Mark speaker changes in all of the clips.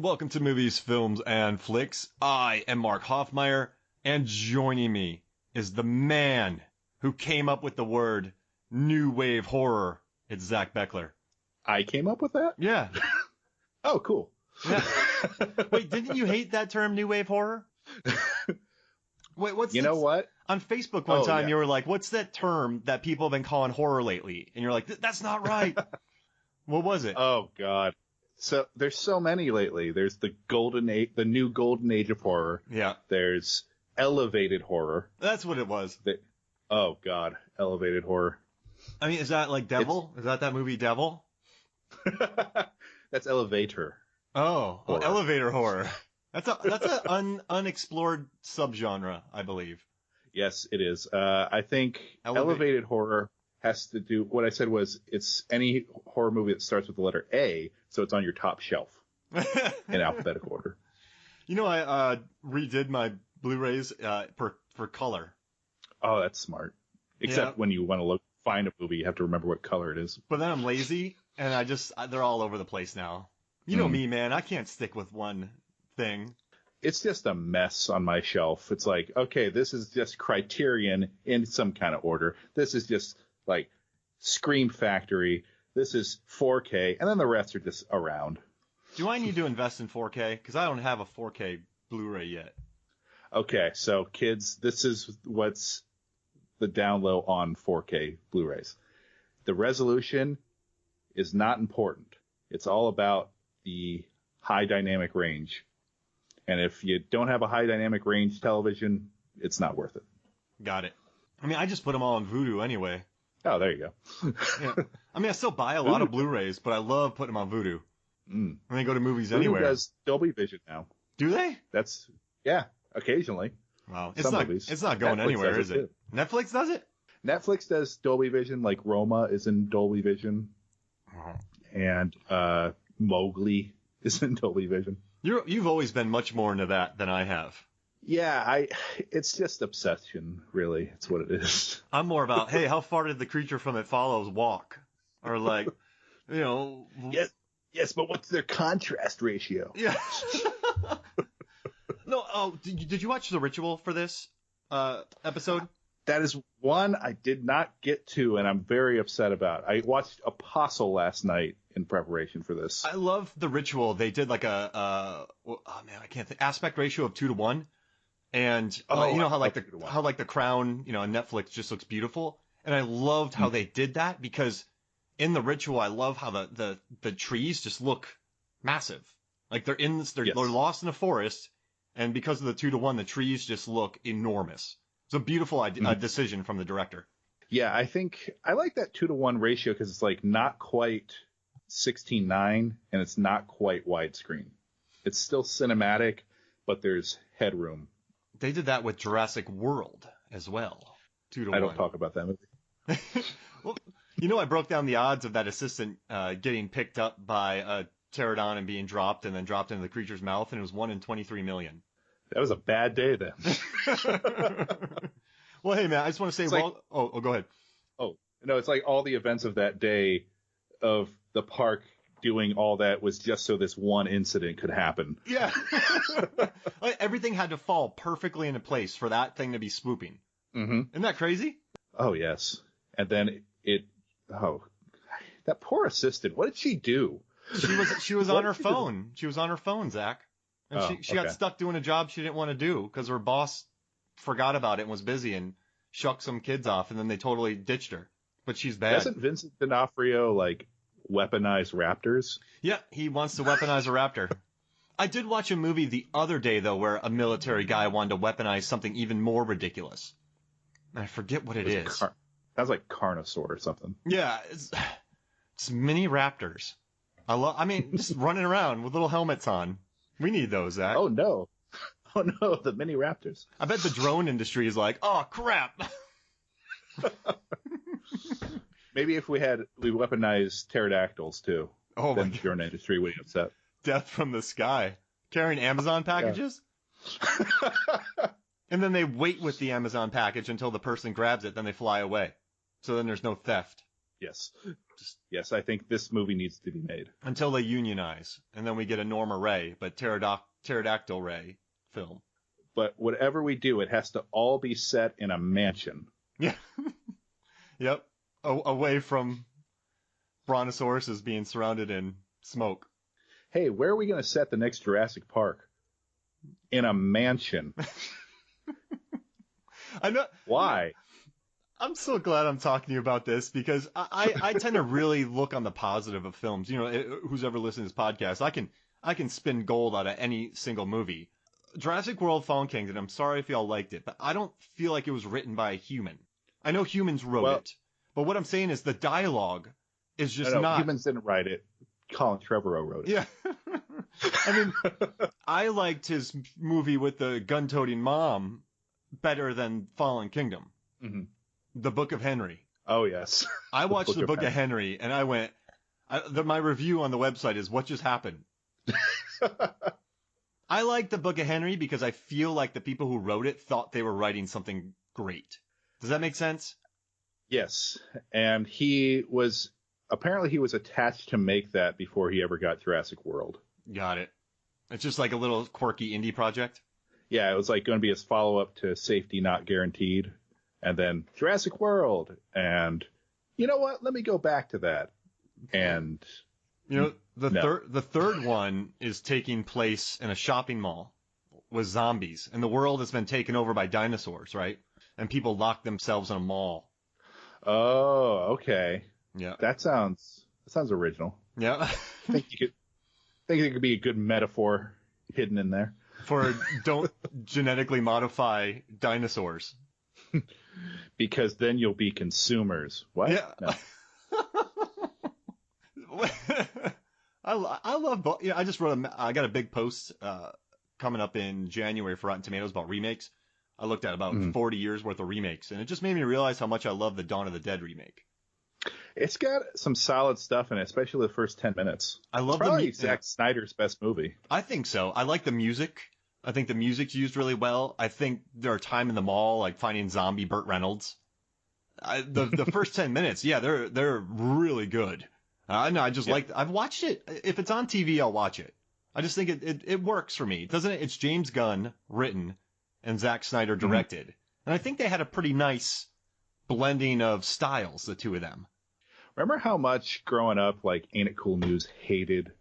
Speaker 1: welcome to Movies, Films, and Flicks. I am Mark Hoffmeyer, and joining me is the man who came up with the word New Wave Horror. It's Zach Beckler.
Speaker 2: I came up with that?
Speaker 1: Yeah.
Speaker 2: Oh, cool.
Speaker 1: Yeah. Wait, didn't you hate that term, New Wave Horror? Wait, what's
Speaker 2: know what?
Speaker 1: On Facebook one time, you were like, what's that term that people have been calling horror lately? And you're like, that's not right. What was it?
Speaker 2: Oh, God. So there's so many lately. There's the new golden age of horror.
Speaker 1: Yeah.
Speaker 2: There's elevated horror.
Speaker 1: That's what it was.
Speaker 2: Oh, God. Elevated horror.
Speaker 1: I mean, is that like Devil? Is that movie Devil?
Speaker 2: That's Elevator.
Speaker 1: Oh, elevator horror. That's an unexplored subgenre, I believe.
Speaker 2: Yes, it is. I think elevated horror has to do, what I said was, it's any horror movie that starts with the letter A, so it's on your top shelf in alphabetical order.
Speaker 1: You know, I redid my Blu-rays for color.
Speaker 2: Oh, that's smart. Except when you want to find a movie, you have to remember what color it is.
Speaker 1: But then I'm lazy, and they're all over the place now. You know me, man. I can't stick with one thing.
Speaker 2: It's just a mess on my shelf. It's like, okay, this is just Criterion in some kind of order. This is just like Scream Factory. This is 4K, and then the rest are just around.
Speaker 1: Do I need to invest in 4K? Because I don't have a 4K Blu-ray yet.
Speaker 2: Okay, so kids, this is what's the down low on 4K Blu-rays. The resolution is not important. It's all about the high dynamic range. And if you don't have a high dynamic range television, it's not worth it.
Speaker 1: Got it. I mean, I just put them all on Vudu anyway.
Speaker 2: Oh, there you go.
Speaker 1: Yeah. I mean, I still buy a lot of Blu-rays, but I love putting them on Vudu. And they go to movies
Speaker 2: Vudu
Speaker 1: anywhere.
Speaker 2: Does Dolby Vision now.
Speaker 1: Do they?
Speaker 2: Yeah, occasionally.
Speaker 1: Wow. It's not going
Speaker 2: Netflix
Speaker 1: anywhere, is it?
Speaker 2: Too.
Speaker 1: Netflix does it?
Speaker 2: Netflix does Dolby Vision, like Roma is in Dolby Vision. And Mowgli is in Dolby Vision.
Speaker 1: You've always been much more into that than I have.
Speaker 2: Yeah, it's just obsession, really. It's what it is.
Speaker 1: I'm more about, hey, how far did the creature from It Follows walk? Or like, you know.
Speaker 2: Yes, but what's their contrast ratio?
Speaker 1: Yeah. No, did you watch The Ritual for this episode?
Speaker 2: That is one I did not get to, and I'm very upset about. I watched Apostle last night in preparation for this.
Speaker 1: I love The Ritual. They did like I can't think. Aspect ratio of 2:1. And you know how the Crown, on Netflix just looks beautiful, and I loved how they did that because in The Ritual I love how the trees just look massive, like they're lost in a forest, and because of the 2:1 the trees just look enormous. It's a beautiful decision from the director.
Speaker 2: Yeah, I think I like that 2:1 ratio because it's like not quite 16:9 and it's not quite widescreen. It's still cinematic, but there's headroom.
Speaker 1: They did that with Jurassic World as well. 2:1.
Speaker 2: I don't talk about that movie.
Speaker 1: Well, I broke down the odds of that assistant getting picked up by a pterodon and being dropped and then dropped into the creature's mouth, and it was 1 in 23 million.
Speaker 2: That was a bad day then.
Speaker 1: Well, hey, man, I just want to say, go ahead.
Speaker 2: Oh, no, it's like all the events of that day of the park doing all that was just so this one incident could happen.
Speaker 1: Yeah. Like, everything had to fall perfectly into place for that thing to be swooping.
Speaker 2: Mm-hmm.
Speaker 1: Isn't that crazy?
Speaker 2: Oh, yes. And then that poor assistant, what did she do?
Speaker 1: She was on her phone. She was on her phone, Zach. And she got stuck doing a job she didn't want to do because her boss forgot about it and was busy and shucked some kids off, and then they totally ditched her. But she's bad.
Speaker 2: Doesn't Vincent D'Onofrio, weaponize raptors?
Speaker 1: Yeah, he wants to weaponize a raptor. I did watch a movie the other day, though, where a military guy wanted to weaponize something even more ridiculous. And I forget what it is.
Speaker 2: Sounds like Carnosaur or something.
Speaker 1: Yeah, it's mini raptors. Just running around with little helmets on. We need those, Zach.
Speaker 2: Oh, no. Oh, no, the mini raptors.
Speaker 1: I bet the drone industry is like, oh, crap.
Speaker 2: Maybe if we weaponized pterodactyls, too.
Speaker 1: Oh,
Speaker 2: then the drone industry would be upset.
Speaker 1: Death from the sky. Carrying Amazon packages? Yeah. And then they wait with the Amazon package until the person grabs it, then they fly away. So then there's no theft.
Speaker 2: Yes. Yes, I think this movie needs to be made.
Speaker 1: Until they unionize, and then we get a Norma Ray, but Pterodactyl Ray film.
Speaker 2: But whatever we do, it has to all be set in a mansion.
Speaker 1: Yeah. Yep. Away from brontosauruses being surrounded in smoke.
Speaker 2: Hey, where are we going to set the next Jurassic Park? In a mansion.
Speaker 1: I know.
Speaker 2: Why?
Speaker 1: I'm so glad I'm talking to you about this because I tend to really look on the positive of films. You know, who's ever listened to this podcast, I can spin gold out of any single movie. Jurassic World: Fallen Kingdom, I'm sorry if y'all liked it, but I don't feel like it was written by a human. I know humans wrote it, but what I'm saying is the dialogue is just not.
Speaker 2: Humans didn't write it. Colin Trevorrow wrote it.
Speaker 1: Yeah. I mean, I liked his movie with the gun-toting mom better than Fallen Kingdom.
Speaker 2: Mm-hmm.
Speaker 1: The Book of Henry.
Speaker 2: Oh, yes.
Speaker 1: I watched The Book of Henry, and I went, my review on the website is, what just happened? I like The Book of Henry because I feel like the people who wrote it thought they were writing something great. Does that make sense?
Speaker 2: Yes. And apparently he was attached to make that before he ever got Jurassic World.
Speaker 1: Got it. It's just like a little quirky indie project?
Speaker 2: Yeah, it was like going to be his follow-up to Safety Not Guaranteed. And then Jurassic World. And you know what? Let me go back to that. And
Speaker 1: the third one is taking place in a shopping mall with zombies, and the world has been taken over by dinosaurs, right? And people lock themselves in a mall.
Speaker 2: Oh, okay.
Speaker 1: Yeah.
Speaker 2: That sounds original.
Speaker 1: Yeah.
Speaker 2: I think it could be a good metaphor hidden in there.
Speaker 1: For don't genetically modify dinosaurs.
Speaker 2: Because then you'll be consumers. What?
Speaker 1: Yeah.
Speaker 2: No.
Speaker 1: I love both. I just wrote I got a big post coming up in January for Rotten Tomatoes about remakes. I looked at about 40 years worth of remakes, and it just made me realize how much I love the Dawn of the Dead remake.
Speaker 2: It's got some solid stuff in it, especially the first 10 minutes.
Speaker 1: I love
Speaker 2: probably Zack Snyder's best movie.
Speaker 1: I think so. I like the music. I think the music's used really well. I think there are time in the mall, like finding zombie Burt Reynolds. The first 10 minutes, yeah, they're really good. I just like. I've watched it. If it's on TV, I'll watch it. I just think it works for me, doesn't it? It's James Gunn written and Zack Snyder directed, and I think they had a pretty nice blending of styles, the two of them.
Speaker 2: Remember how much growing up, like Ain't It Cool News hated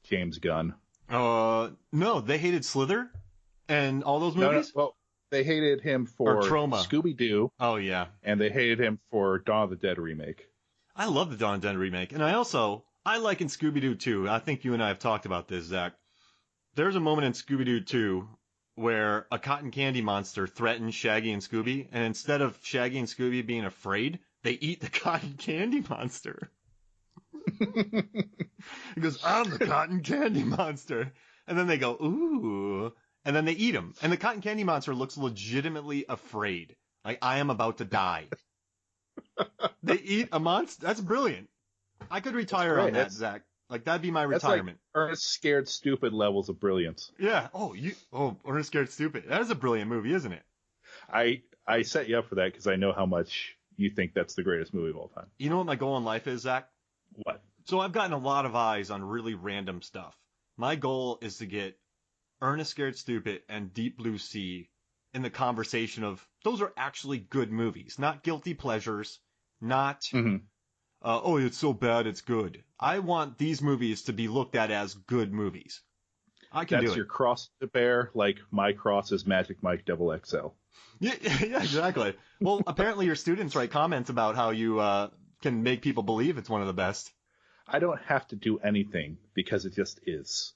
Speaker 2: James Gunn?
Speaker 1: No, they hated Slither and all those movies.
Speaker 2: No, well, they hated him for Scooby-Doo.
Speaker 1: Oh yeah,
Speaker 2: and they hated him for Dawn of the Dead remake.
Speaker 1: I love the Dawn of the Dead remake, and I like in Scooby-Doo 2. I think you and I have talked about this, Zach. There's a moment in Scooby-Doo 2 where a cotton candy monster threatens Shaggy and Scooby, and instead of Shaggy and Scooby being afraid, they eat the cotton candy monster. He goes, I'm the cotton candy monster. And then they go, ooh. And then they eat him. And the cotton candy monster looks legitimately afraid. Like, I am about to die. They eat a monster. That's brilliant. I could retire on that, Zach. Like, that'd be my retirement.
Speaker 2: Like Ernest Scared Stupid levels of brilliance.
Speaker 1: Yeah. Ernest Scared Stupid. That is a brilliant movie, isn't it?
Speaker 2: I set you up for that because I know how much you think that's the greatest movie of all time.
Speaker 1: You know what my goal in life is, Zach?
Speaker 2: What?
Speaker 1: So I've gotten a lot of eyes on really random stuff. My goal is to get Ernest Scared Stupid and Deep Blue Sea in the conversation of those are actually good movies, not guilty pleasures, not, it's so bad it's good. I want these movies to be looked at as good movies. I can do it.
Speaker 2: That's your cross to bear, like my cross is Magic Mike XXL.
Speaker 1: Yeah, exactly. Well, apparently your students write comments about how you can make people believe it's one of the best.
Speaker 2: I don't have to do anything because it just is.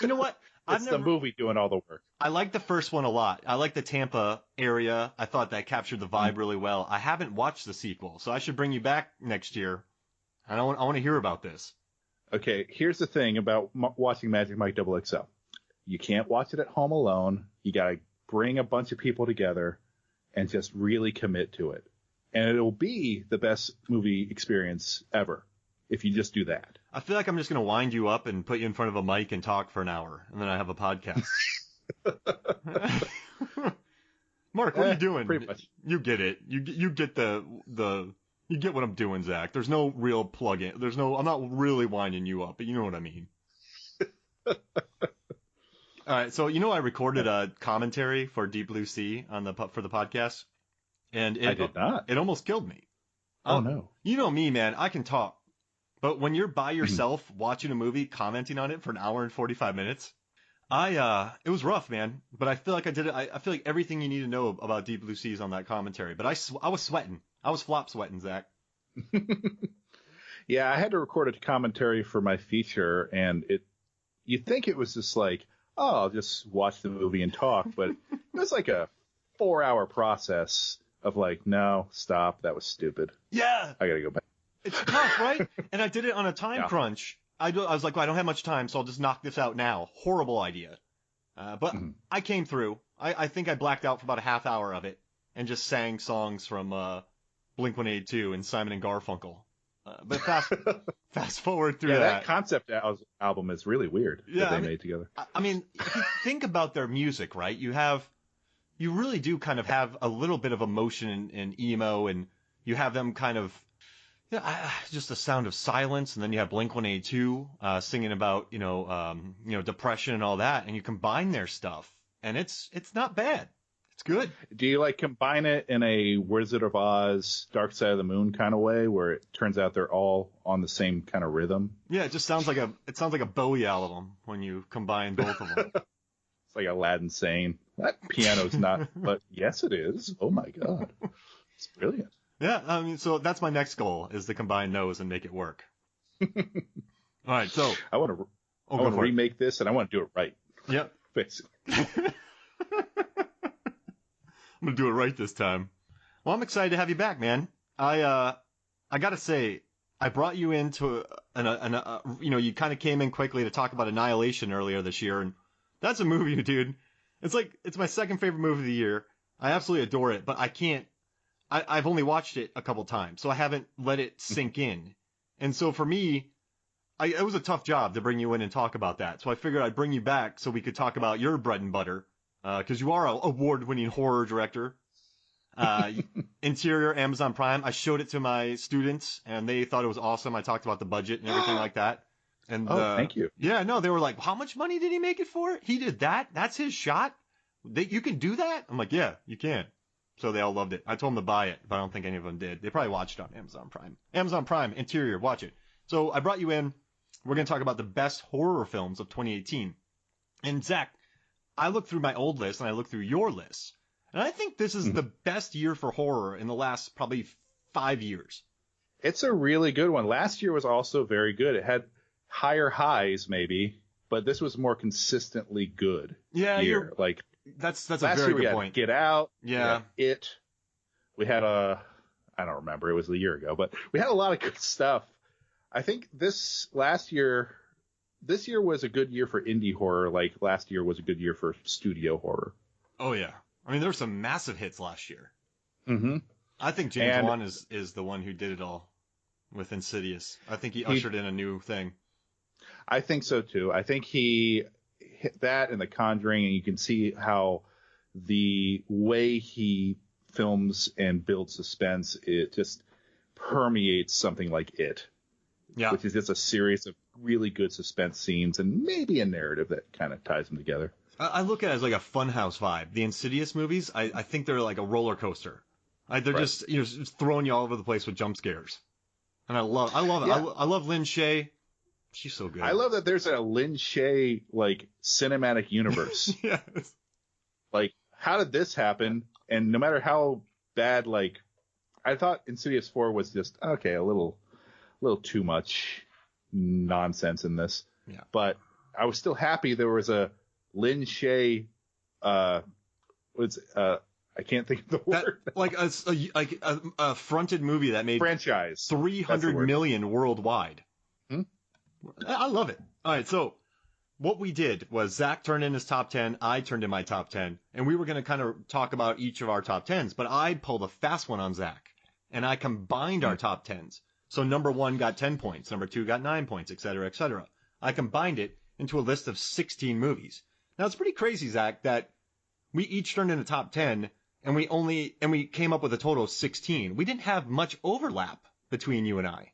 Speaker 1: You know what?
Speaker 2: It's the movie doing all the work.
Speaker 1: I like the first one a lot. I like the Tampa area. I thought that captured the vibe really well. I haven't watched the sequel, so I should bring you back next year. I want to hear about this.
Speaker 2: Okay, here's the thing about watching Magic Mike XXL. You can't watch it at home alone. You got to bring a bunch of people together and just really commit to it. And it'll be the best movie experience ever if you just do that.
Speaker 1: I feel like I'm just going to wind you up and put you in front of a mic and talk for an hour, and then I have a podcast. Mark, what are you doing?
Speaker 2: Pretty much.
Speaker 1: You get it. You get the You get what I'm doing, Zach. There's no real plug-in. I'm not really winding you up, but you know what I mean. All right, so I recorded a commentary for Deep Blue Sea for the podcast, and
Speaker 2: I did not.
Speaker 1: It almost killed me.
Speaker 2: Oh no.
Speaker 1: You know me, man. I can talk, but when you're by yourself watching a movie, commenting on it for an hour and 45 minutes, it was rough, man. But I feel like I did it. I feel like everything you need to know about Deep Blue Sea is on that commentary. But I was sweating. I was flop sweating, Zach.
Speaker 2: Yeah, I had to record a commentary for my feature, and you'd think it was just like, oh, I'll just watch the movie and talk, but it was like a 4-hour process of like, no, stop, that was stupid.
Speaker 1: Yeah.
Speaker 2: I gotta go back.
Speaker 1: It's tough, right? And I did it on a time crunch. I was like, well, I don't have much time, so I'll just knock this out now. Horrible idea. But I came through. I think I blacked out for about a half hour of it and just sang songs from Blink-182 and Simon and Garfunkel. But fast forward through
Speaker 2: that concept album is really weird that they made together.
Speaker 1: I mean, if you think about their music, right? You really do kind of have a little bit of emotion and emo, and you have them kind of just the sound of silence, and then you have Blink-182 singing about depression and all that, and you combine their stuff, and it's not bad. It's good.
Speaker 2: Do you like combine it in a Wizard of Oz, Dark Side of the Moon kind of way, where it turns out they're all on the same kind of rhythm?
Speaker 1: Yeah, it just sounds like a Bowie album when you combine both of them.
Speaker 2: It's like Aladdin saying, that piano's not, but yes it is. Oh my God. It's brilliant.
Speaker 1: Yeah, I mean, so that's my next goal, is to combine those and make it work. All right, so
Speaker 2: I want to remake this, and I want to do it right.
Speaker 1: Yep.
Speaker 2: Basically.
Speaker 1: I'm gonna do it right this time. Well, I'm excited to have you back, man. I gotta say, I brought you into you kind of came in quickly to talk about Annihilation earlier this year, and that's a movie, dude. It's my second favorite movie of the year. I absolutely adore it, but I can't. I've only watched it a couple times, so I haven't let it sink in. And so for me, it was a tough job to bring you in and talk about that. So I figured I'd bring you back so we could talk about your bread and butter, because you are an award-winning horror director. Interior, Amazon Prime. I showed it to my students, and they thought it was awesome. I talked about the budget and everything like that. And
Speaker 2: thank you.
Speaker 1: Yeah, no, they were like, how much money did he make it for? He did that? That's his shot? You can do that? I'm like, yeah, you can. So they all loved it. I told them to buy it, but I don't think any of them did. They probably watched it on Amazon Prime. Amazon Prime, Interior, watch it. So I brought you in. We're going to talk about the best horror films of 2018. And Zach, I looked through my old list and I looked through your list. And I think this is the best year for horror in the last probably 5 years.
Speaker 2: It's a really good one. Last year was also very good. It had higher highs maybe, but this was more consistently good.
Speaker 1: Yeah,
Speaker 2: year. Like
Speaker 1: that's a very good point.
Speaker 2: Get Out.
Speaker 1: Yeah.
Speaker 2: We had I don't remember. It was a year ago, but we had a lot of good stuff. I think this year was a good year for indie horror. Like last year was a good year for studio horror.
Speaker 1: Oh yeah. I mean, there were some massive hits last year.
Speaker 2: Mm-hmm.
Speaker 1: I think James Wan is the one who did it all with Insidious. I think he ushered in a new thing.
Speaker 2: I think so too. I think he hit that and The Conjuring, and you can see how the way he films and builds suspense, it just permeates something like It.
Speaker 1: Yeah.
Speaker 2: Which is just a series of really good suspense scenes and maybe a narrative that kind of ties them together.
Speaker 1: I look at it as like a funhouse vibe. The Insidious movies, I think they're like a roller coaster. They're just just throwing you all over the place with jump scares. And I love it.
Speaker 2: Yeah.
Speaker 1: I love Lynn Shay. She's so good.
Speaker 2: I love that there's a Lynn Shay like cinematic universe.
Speaker 1: Yes.
Speaker 2: Like, how did this happen? And no matter how bad, like, I thought Insidious 4 was just okay, a little too much nonsense in this.
Speaker 1: Yeah.
Speaker 2: But I was still happy there was a Lynn Shay, I can't think of the word.
Speaker 1: Like a fronted movie that made
Speaker 2: franchise
Speaker 1: 300 million worldwide. I love it. All right, so what we did was Zach turned in his top 10, I turned in my top 10, and we were going to kind of talk about each of our top 10s, but I pulled a fast one on Zach, and I combined our top 10s. So number 1 got 10 points, number 2 got 9 points, etc., etc. I combined it into a list of 16 movies. Now, it's pretty crazy, Zach, that we each turned in a top 10, and we came up with a total of 16. We didn't have much overlap between you and I.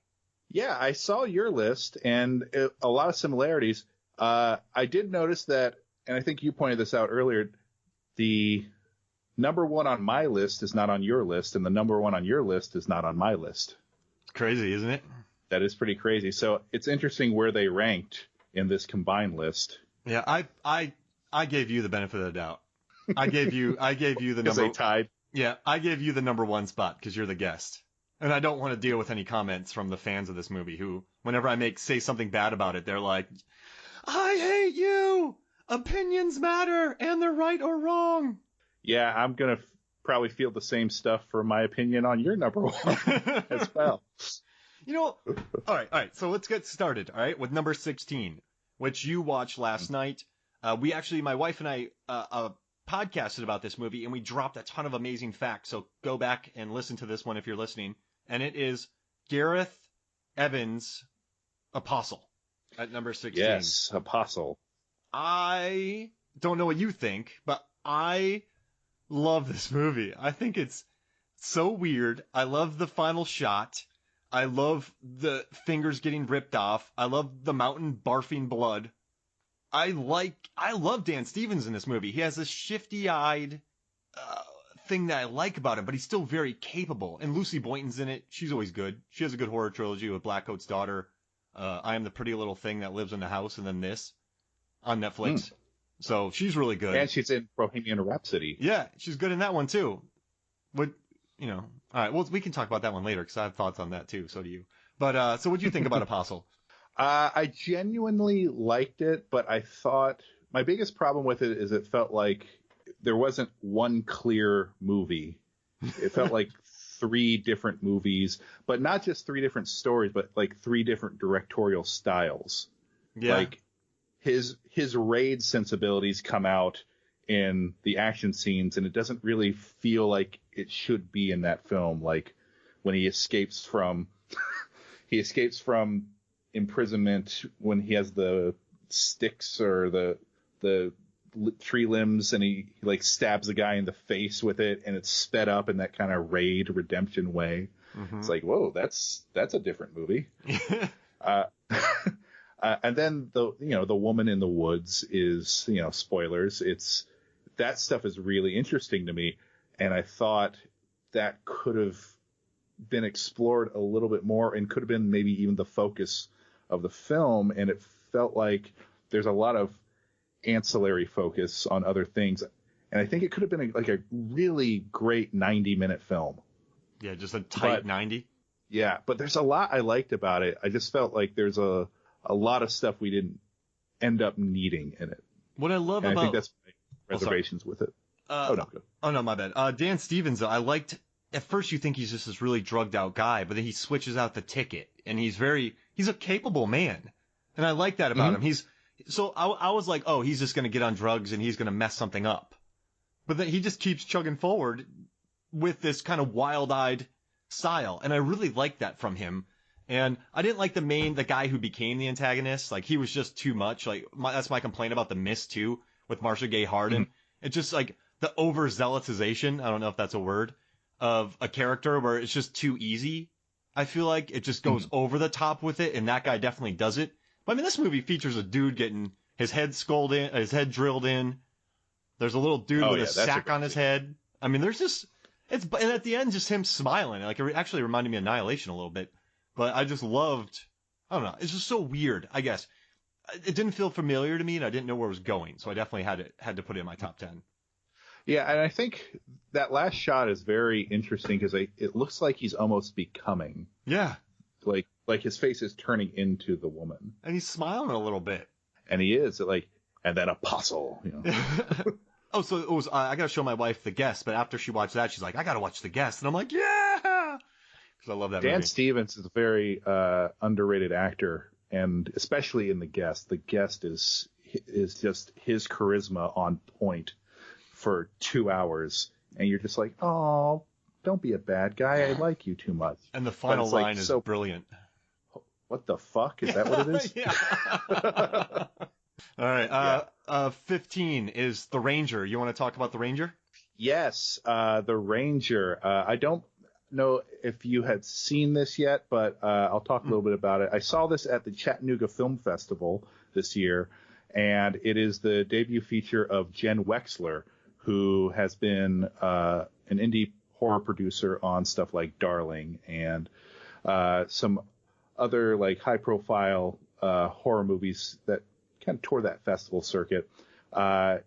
Speaker 2: Yeah, I saw your list and a lot of similarities. I did notice that, and I think you pointed this out earlier, the number one on my list is not on your list, and the number one on your list is not on my list.
Speaker 1: Crazy, isn't it?
Speaker 2: That is pretty crazy. So it's interesting where they ranked in this combined list.
Speaker 1: Yeah, I gave you the benefit of the doubt. I gave you the number.
Speaker 2: They tied.
Speaker 1: Yeah, I gave you the number one spot because you're the guest, and I don't want to deal with any comments from the fans of this movie who, whenever I say something bad about it, they're like, "I hate you. Opinions matter, and they're right or wrong."
Speaker 2: Yeah, I'm gonna probably feel the same stuff for my opinion on your number one as well.
Speaker 1: All right. So let's get started. All right, with number 16, which you watched last night. My wife and I, podcasted about this movie, and we dropped a ton of amazing facts. So go back and listen to this one if you're listening. And it is Gareth Evans' Apostle at number 16.
Speaker 2: Yes, Apostle.
Speaker 1: I don't know what you think, but I love this movie. I think it's so weird. I love the final shot. I love the fingers getting ripped off. I love the mountain barfing blood. I love Dan Stevens in this movie. He has this shifty-eyed thing that I like about him, but he's still very capable. And Lucy Boynton's in it. She's always good. She has a good horror trilogy with Blackcoat's Daughter, I Am the Pretty Little Thing That Lives in the House, and then this on Netflix. So she's really good.
Speaker 2: And she's in Bohemian Rhapsody.
Speaker 1: Yeah, she's good in that one too. All right, well, we can talk about that one later because I have thoughts on that too. So do you. But so what do you think about Apostle?
Speaker 2: I genuinely liked it, but I thought my biggest problem with it is it felt like there wasn't one clear movie. It felt like 3 different movies, but not just 3 different stories, but like 3 different directorial styles.
Speaker 1: Yeah.
Speaker 2: Like his raid sensibilities come out in the action scenes, and it doesn't really feel like it should be in that film. Like when he escapes from imprisonment, when he has the sticks or the tree limbs, and he like stabs a guy in the face with it, and it's sped up in that kind of raid redemption way. Mm-hmm. It's like, whoa, that's a different movie. And then the woman in the woods is, spoilers. That stuff is really interesting to me. And I thought that could have been explored a little bit more and could have been maybe even the focus of the film. And it felt like there's a lot of ancillary focus on other things. And I think it could have been a really great 90-minute film.
Speaker 1: Yeah, just a tight 90.
Speaker 2: Yeah, but there's a lot I liked about it. I just felt like there's a lot of stuff we didn't end up needing in it.
Speaker 1: What I love
Speaker 2: and
Speaker 1: about...
Speaker 2: I think that's my reservations with it.
Speaker 1: No, my bad. Dan Stevens, I liked... At first you think he's just this really drugged out guy, but then he switches out the ticket, and he's a capable man. And I like that about him. So I was like, oh, he's just going to get on drugs and he's going to mess something up. But then he just keeps chugging forward with this kind of wild-eyed style. And I really liked that from him. And I didn't like the guy who became the antagonist. Like, he was just too much. Like, that's my complaint about The Mist, too, with Marcia Gay Harden. Mm-hmm. It's just, like, the overzealotization, I don't know if that's a word, of a character where it's just too easy. I feel like it just goes over the top with it, and that guy definitely does it. But, I mean, this movie features a dude getting his head drilled in. There's a little dude with a sack on his head. I mean, there's just... and at the end, just him smiling. Like, it actually reminded me of Annihilation a little bit. But I just loved, I don't know, it's just so weird, I guess. It didn't feel familiar to me, and I didn't know where it was going, so I definitely had to put it in my top 10.
Speaker 2: Yeah, and I think that last shot is very interesting because it looks like he's almost becoming.
Speaker 1: Yeah.
Speaker 2: Like his face is turning into the woman.
Speaker 1: And he's smiling a little bit.
Speaker 2: And he is, and that apostle,
Speaker 1: Oh, so it was, I got to show my wife The Guest, but after she watched that, she's like, I got to watch The Guest. And I'm like, yeah! Because I love that movie.
Speaker 2: Dan Stevens is a very underrated actor, and especially in The Guest. The Guest is just his charisma on point for 2 hours, and you're just like, oh, don't be a bad guy. I like you too much.
Speaker 1: And the final line is brilliant.
Speaker 2: What the fuck? Is that what it is?
Speaker 1: All right. 15 is The Ranger. You want to talk about The Ranger?
Speaker 2: Yes, The Ranger. I don't know if you had seen this yet, but I'll talk a little bit about it. I saw this at the Chattanooga Film Festival this year, and it is the debut feature of Jen Wexler, who has been an indie horror producer on stuff like Darling and some other like high-profile horror movies that kind of tore that festival circuit.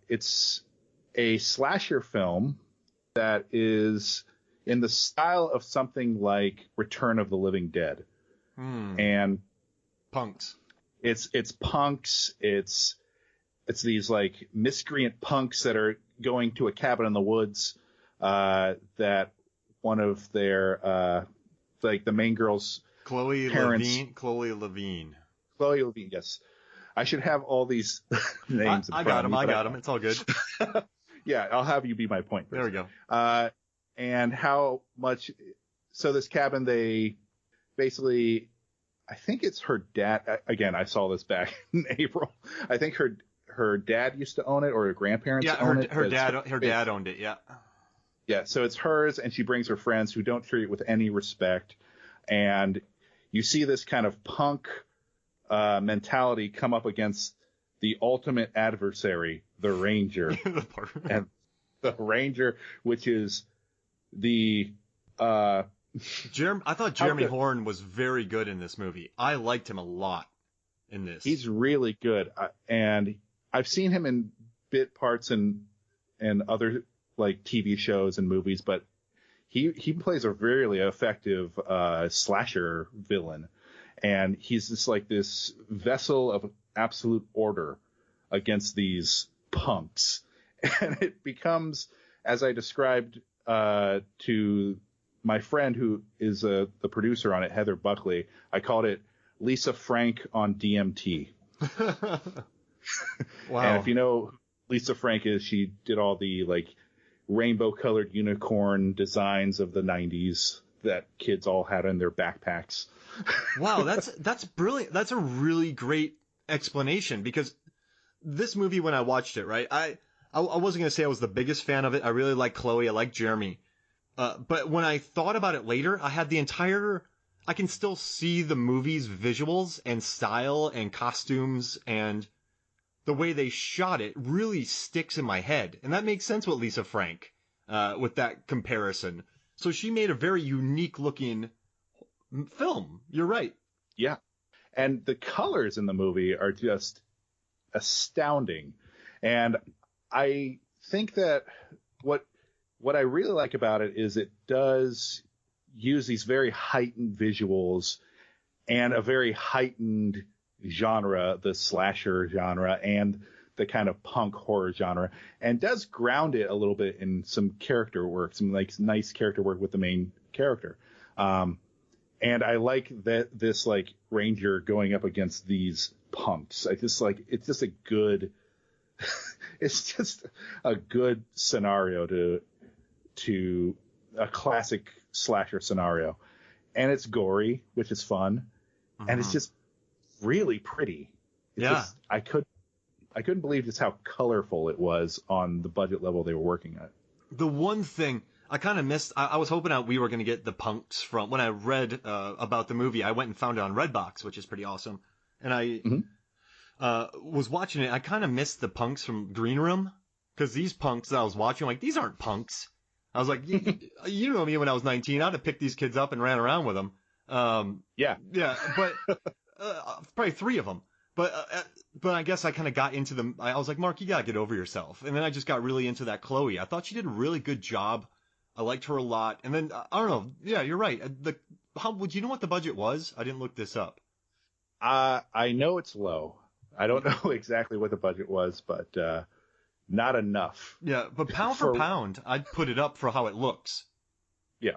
Speaker 2: It's a slasher film that is in the style of something like Return of the Living Dead. And
Speaker 1: punks.
Speaker 2: It's punks. It's these like miscreant punks that are going to a cabin in the woods that one of their like the main girl's parents.
Speaker 1: Chloe Levine.
Speaker 2: Yes. I should have all these names.
Speaker 1: I got them. It's all good.
Speaker 2: Yeah, I'll have you be my point.
Speaker 1: There we go.
Speaker 2: And how much? So this cabin, they basically, I think it's her dad. Again, I saw this back in April. I think her dad used to own it, or her grandparents owned it.
Speaker 1: Her dad owned it. Yeah.
Speaker 2: Yeah. So it's hers, and she brings her friends who don't treat it with any respect. And you see this kind of punk mentality come up against the ultimate adversary, the Ranger. And the Ranger, which is the
Speaker 1: I thought Jeremy Horn was very good in this movie. I liked him a lot in this.
Speaker 2: He's really good, and I've seen him in bit parts and other like TV shows and movies, but he plays a really effective slasher villain, and he's just like this vessel of absolute order against these punks. And it becomes, as I described to my friend who is the producer on it, Heather Buckley, I called it Lisa Frank on DMT.
Speaker 1: Wow.
Speaker 2: And if you know who Lisa Frank is, she did all the like rainbow colored unicorn designs of the 90s that kids all had in their backpacks.
Speaker 1: Wow, that's brilliant. That's a really great explanation, because this movie, when I watched it, right, I wasn't going to say I was the biggest fan of it. I really like Chloe. I like Jeremy. But when I thought about it later, I can still see the movie's visuals and style and costumes, and the way they shot it really sticks in my head. And that makes sense with Lisa Frank, with that comparison. So she made a very unique looking film. You're right.
Speaker 2: Yeah. And the colors in the movie are just astounding. And I think that what I really like about it is it does use these very heightened visuals and a very heightened genre, the slasher genre and the kind of punk horror genre, and does ground it a little bit in some character work, some like nice character work with the main character. And I like that this like Ranger going up against these punks. It's just a good scenario to a classic slasher scenario. And it's gory, which is fun. And it's just really pretty. I couldn't believe just how colorful it was on the budget level they were working at.
Speaker 1: The one thing I kind of missed, I was hoping we were going to get the punks from, when I read about the movie, I went and found it on Redbox, which is pretty awesome. And I was watching it. I kind of missed the punks from Green Room, because these punks that I was watching, like, these aren't punks. I was like, you know me when I was 19, I'd have picked these kids up and ran around with them.
Speaker 2: Yeah,
Speaker 1: but probably 3 of them. But I guess I kind of got into them. I was like, Mark, you got to get over yourself. And then I just got really into that Chloe. I thought she did a really good job. I liked her a lot. And then, I don't know. Yeah, you're right. Would you know what the budget was? I didn't look this up.
Speaker 2: I know it's low. I don't know exactly what the budget was, but not enough.
Speaker 1: Yeah, but pound for pound, I'd put it up for how it looks. Yeah.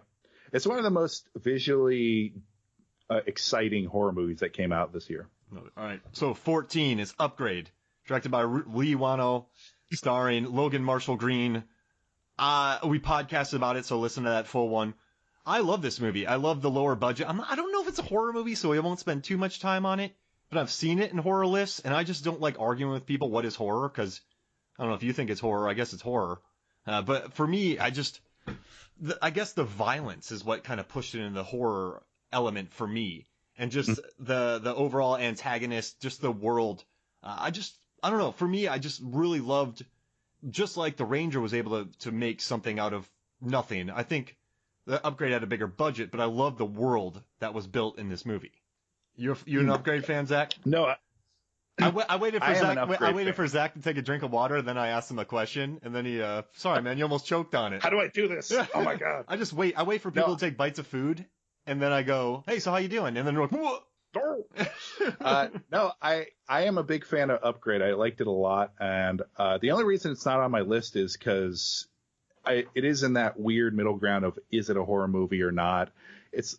Speaker 2: It's one of the most visually exciting horror movies that came out this year.
Speaker 1: All right. So 14 is Upgrade, directed by Lee Wano, starring Logan Marshall Green. We podcasted about it, so listen to that full one. I love this movie. I love the lower budget. I don't know if it's a horror movie, so we won't spend too much time on it, but I've seen it in horror lists, and I just don't like arguing with people what is horror, because I don't know if you think it's horror. I guess it's horror. But for me, I guess the violence is what kind of pushed it into the horror element for me. And just the overall antagonist, just the world. I don't know. For me, I just really loved, just like the Ranger was able to make something out of nothing. I think the Upgrade had a bigger budget, but I love the world that was built in this movie. You an Upgrade fan, Zach?
Speaker 2: No,
Speaker 1: I waited for Zach. I waited for Zach to take a drink of water, and then I asked him a question, and then he, sorry, man, you almost choked on it.
Speaker 2: How do I do this? Oh my God.
Speaker 1: I wait for people to take bites of food, and then I go, hey, so how you doing? And then they're like, what?
Speaker 2: No, I am a big fan of Upgrade. I liked it a lot, and the only reason it's not on my list is because it is in that weird middle ground of, is it a horror movie or not? It's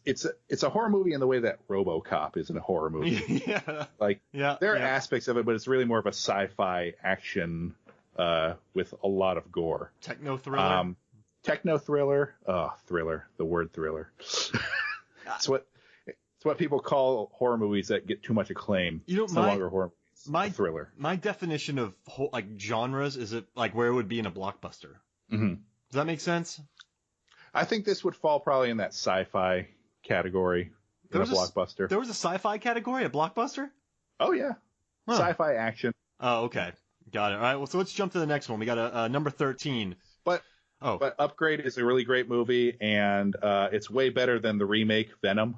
Speaker 2: a horror movie in the way that RoboCop isn't a horror movie. There are aspects of it, but it's really more of a sci-fi action with a lot of gore.
Speaker 1: Techno thriller.
Speaker 2: Thriller. The word thriller. It's what people call horror movies that get too much acclaim. It's no longer horror movies. Thriller.
Speaker 1: My definition of genres is it like where it would be in a blockbuster.
Speaker 2: Mm-hmm.
Speaker 1: Does that make sense?
Speaker 2: I think this would fall probably in that sci-fi category in a blockbuster.
Speaker 1: There was a sci-fi category at Blockbuster?
Speaker 2: Oh, yeah. Huh. Sci-fi action.
Speaker 1: Oh, okay. Got it. All right. Well, so let's jump to the next one. We got a number 13.
Speaker 2: But Upgrade is a really great movie, and it's way better than the remake Venom.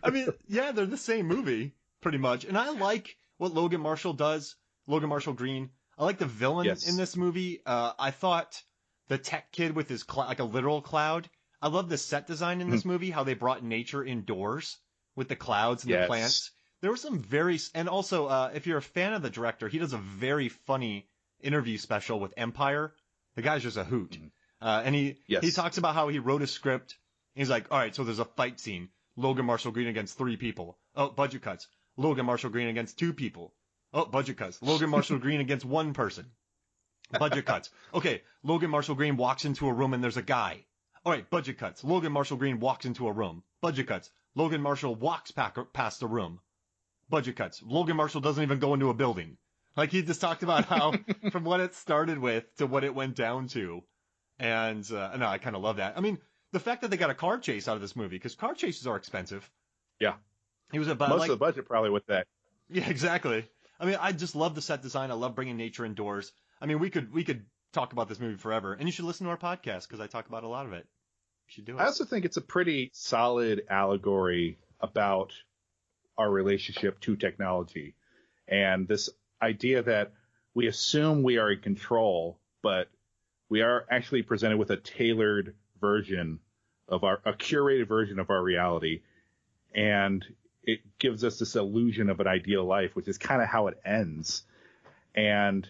Speaker 1: I mean, yeah, they're the same movie, pretty much. And I like what Logan Marshall does, Logan Marshall Green. I like the villain in this movie. I thought the tech kid with his like a literal cloud. I love the set design in this movie, how they brought nature indoors with the clouds and the plants. There was some and also, if you're a fan of the director, he does a very funny interview special with Empire. The guy's just a hoot. And he talks about how he wrote a script. He's like, all right, so there's a fight scene. Logan Marshall Green against 3 people. Oh, budget cuts. Logan Marshall Green against 2 people. Oh, budget cuts. Logan Marshall Green against 1 person. Budget cuts. Okay, Logan Marshall Green walks into a room and there's a guy. All right, budget cuts. Logan Marshall Green walks into a room. Budget cuts. Logan Marshall walks past the room. Budget cuts. Logan Marshall doesn't even go into a building. Like, he just talked about how, from what it started with to what it went down to. And, no, I kind of love that. I mean, the fact that they got a car chase out of this movie, because car chases are expensive.
Speaker 2: Yeah.
Speaker 1: He was about
Speaker 2: most of the budget probably with that.
Speaker 1: Yeah, exactly. I mean, I just love the set design. I love bringing nature indoors. I mean, we could talk about this movie forever, and you should listen to our podcast because I talk about a lot of it. You should do it.
Speaker 2: I also think it's a pretty solid allegory about our relationship to technology, and this idea that we assume we are in control, but we are actually presented with a tailored version of a curated version of our reality, and it gives us this illusion of an ideal life, which is kind of how it ends. And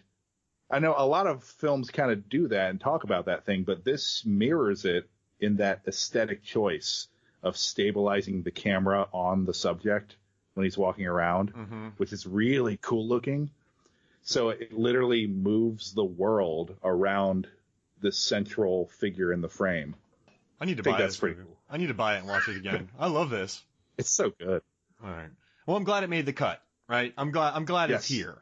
Speaker 2: I know a lot of films kind of do that and talk about that thing, but this mirrors it in that aesthetic choice of stabilizing the camera on the subject when he's walking around, which is really cool looking. So it literally moves the world around this central figure in the frame.
Speaker 1: I need to buy this. Pretty cool. I need to buy it and watch it again. I love this.
Speaker 2: It's so good.
Speaker 1: All right. Well, I'm glad it made the cut, right? I'm glad it's here.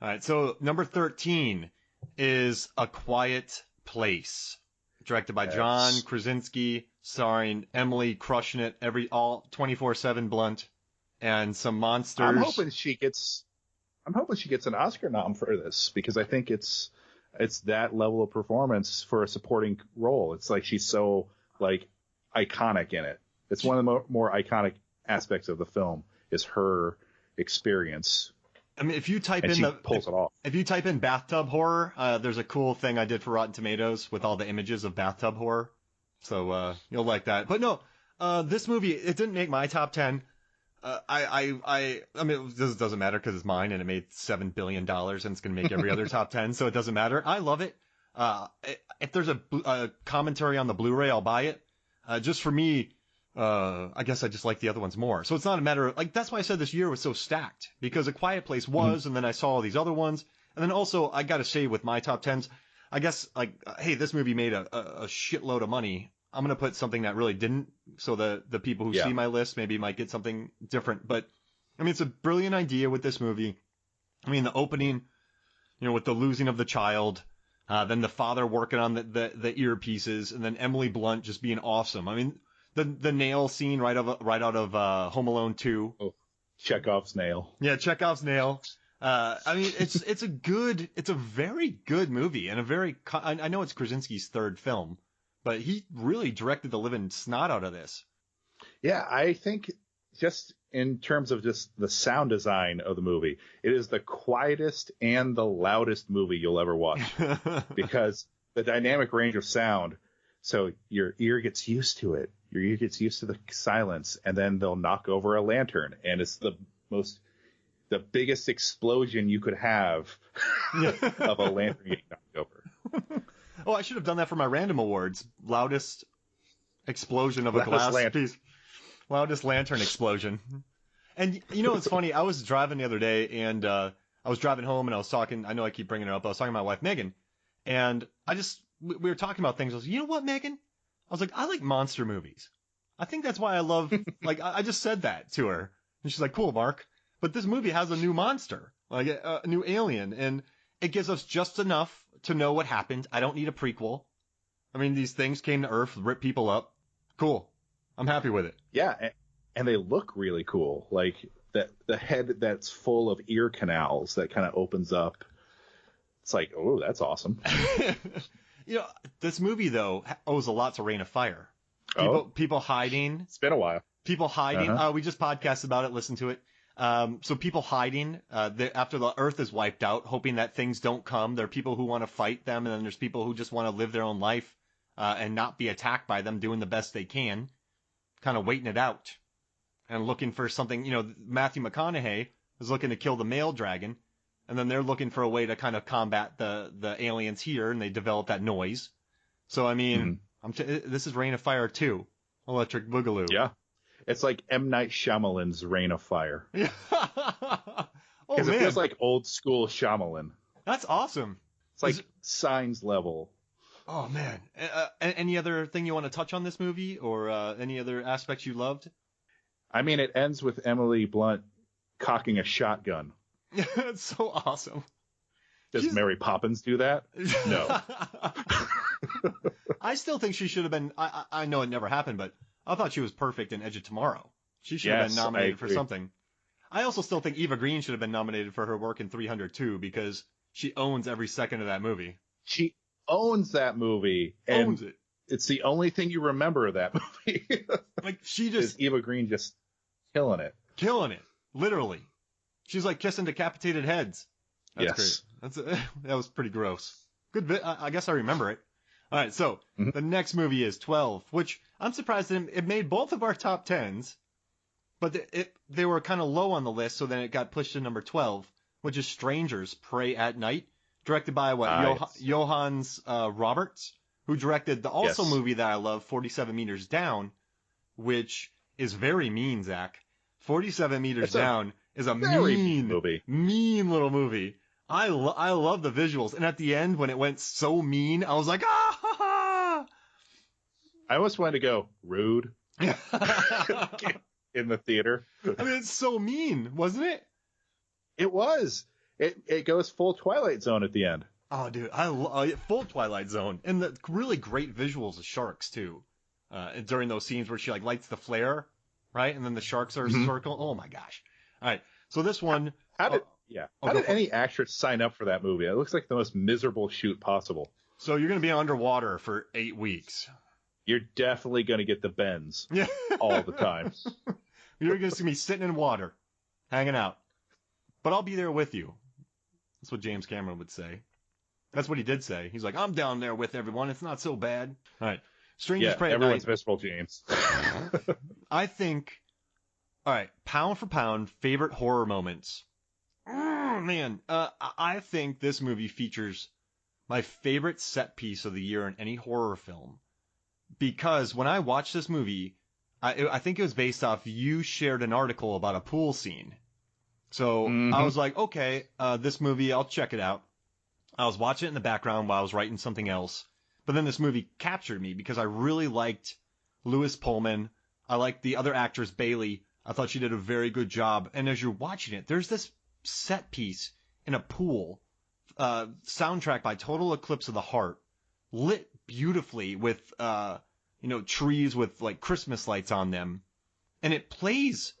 Speaker 1: All right. So number 13 is A Quiet Place, directed by John Krasinski, starring Emily crushing it all 24/7 Blunt, and some monsters.
Speaker 2: I'm hoping she gets an Oscar nom for this, because I think it's that level of performance for a supporting role. It's like she's so like iconic in it. It's one of the more iconic aspects of the film is her experience.
Speaker 1: I mean, if you type in bathtub horror, there's a cool thing I did for Rotten Tomatoes with all the images of bathtub horror. So you'll like that. But no, this movie, it didn't make my top 10. I mean, this doesn't matter because it's mine and it made $7 billion and it's going to make every other top 10, so it doesn't matter. I love it. If there's a commentary on the Blu-ray, I'll buy it. Just for me, I guess I just like the other ones more. So it's not a matter of, like, that's why I said this year was so stacked, because A Quiet Place was, and then I saw all these other ones. And then also, I got to say with my top 10s, I guess, like, hey, this movie made a shitload of money. I'm going to put something that really didn't, so the people who see my list maybe might get something different. But, I mean, it's a brilliant idea with this movie. I mean, the opening, with the losing of the child, Then the father working on the earpieces, and then Emily Blunt just being awesome. I mean, the nail scene right out of Home Alone 2.
Speaker 2: Oh, Chekhov's nail.
Speaker 1: Yeah, Chekhov's nail. I mean, it's a very good movie, and I know it's Krasinski's third film, but he really directed the living snot out of this.
Speaker 2: Yeah, I think just in terms of just the sound design of the movie, it is the quietest and the loudest movie you'll ever watch because the dynamic range of sound. So your ear gets used to it. Your ear gets used to the silence, and then they'll knock over a lantern, and it's the biggest explosion you could have of a lantern getting knocked over.
Speaker 1: Oh, I should have done that for my random awards. Loudest explosion of a glass piece. Loudest lantern explosion. And you know what's funny? I was driving the other day, and I was driving home, and I was talking. I know I keep bringing her up. I was talking to my wife Megan, and we were talking about things. I was like, you know what, Megan? I was like, I like monster movies. I think that's why I love. Like, I just said that to her, and she's like, cool, Mark. But this movie has a new monster, like a new alien, and it gives us just enough to know what happened. I don't need a prequel. I mean, these things came to Earth, ripped people up. Cool. I'm happy with it.
Speaker 2: Yeah, and they look really cool. Like the head that's full of ear canals that kind of opens up. It's like, oh, that's awesome.
Speaker 1: You know, this movie though owes a lot to Reign of Fire. People hiding.
Speaker 2: It's been a while.
Speaker 1: People hiding. We just podcasted about it. Listen to it. So people hiding after the Earth is wiped out, hoping that things don't come. There are people who want to fight them, and then there's people who just want to live their own life and not be attacked by them, doing the best they can. Kind of waiting it out and looking for something. You know, Matthew McConaughey is looking to kill the male dragon, and then they're looking for a way to kind of combat the aliens here, and they develop that noise. So I mean, this is Reign of Fire 2, Electric Boogaloo.
Speaker 2: Yeah, it's like M. Night Shyamalan's Reign of Fire.
Speaker 1: Yeah.
Speaker 2: Because it feels like old school Shyamalan.
Speaker 1: That's awesome.
Speaker 2: It's like Signs level.
Speaker 1: Oh, man. Any other thing you want to touch on this movie, or any other aspects you loved?
Speaker 2: I mean, it ends with Emily Blunt cocking a shotgun.
Speaker 1: It's so awesome.
Speaker 2: Does Mary Poppins do that? No.
Speaker 1: I still think she should have been... I know it never happened, but I thought she was perfect in Edge of Tomorrow. She should have been nominated for something. I also still think Eva Green should have been nominated for her work in 300 too, because she owns every second of that movie.
Speaker 2: She owns that movie. And
Speaker 1: owns it.
Speaker 2: It's the only thing you remember of that movie.
Speaker 1: Like, she just...
Speaker 2: Is Eva Green just killing it.
Speaker 1: Killing it. Literally. She's like kissing decapitated heads. That's great. That was pretty gross. Good bit. I guess I remember it. All right, so the next movie is 12, which I'm surprised it made both of our top 10s, but they were kind of low on the list, so then it got pushed to number 12, which is Strangers Pray at Night, directed by Johannes Roberts, who directed the movie that I love, 47 Meters Down, which is very mean, Zach. 47 Meters Down is a mean little movie. I love the visuals, and at the end when it went so mean, I was like, ah! Ha, ha.
Speaker 2: I almost wanted to go rude in the theater.
Speaker 1: I mean, it's so mean, wasn't it?
Speaker 2: It was. It goes full Twilight Zone at the end.
Speaker 1: Oh, dude, full Twilight Zone, and the really great visuals of sharks too. During those scenes where she like lights the flare, right, and then the sharks are circle. Oh my gosh! All right, so this one.
Speaker 2: How did any actress sign up for that movie? It looks like the most miserable shoot possible.
Speaker 1: So you're going to be underwater for 8 weeks.
Speaker 2: You're definitely going to get the bends all the time.
Speaker 1: You're just going to be sitting in water, hanging out. But I'll be there with you. That's what James Cameron would say. That's what he did say. He's like, I'm down there with everyone. It's not so bad. All right. Strangers Pray at Night.
Speaker 2: Everyone's miserable, James.
Speaker 1: I think, all right, pound for pound, favorite horror moments. Oh, man. I think this movie features my favorite set piece of the year in any horror film. Because when I watched this movie, I think it was based off, you shared an article about a pool scene. So I was like, okay, this movie, I'll check it out. I was watching it in the background while I was writing something else. But then this movie captured me because I really liked Lewis Pullman. I liked the other actress, Bailey. I thought she did a very good job. And as you're watching it, there's this set piece in a pool soundtrack by Total Eclipse of the Heart, lit beautifully with trees with like Christmas lights on them, and it plays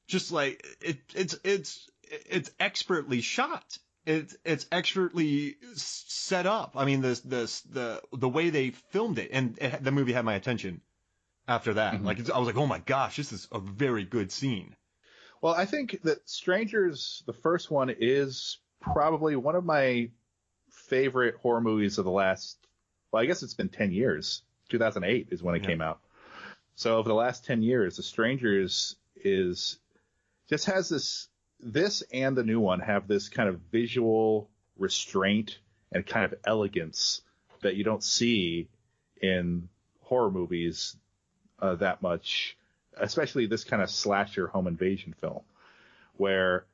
Speaker 1: just like it's expertly shot. It's expertly set up. I mean, the way they filmed it, and the movie had my attention after that.
Speaker 2: Mm-hmm.
Speaker 1: Like I was like, oh my gosh, this is a very good scene.
Speaker 2: Well, I think that Strangers, the first one, is probably one of my favorite horror movies of the last, well, I guess it's been 10 years. 2008 is when it came out. So over the last 10 years, The Strangers just has this and the new one have this kind of visual restraint and kind of elegance that you don't see in horror movies that much, especially this kind of slasher home invasion film, where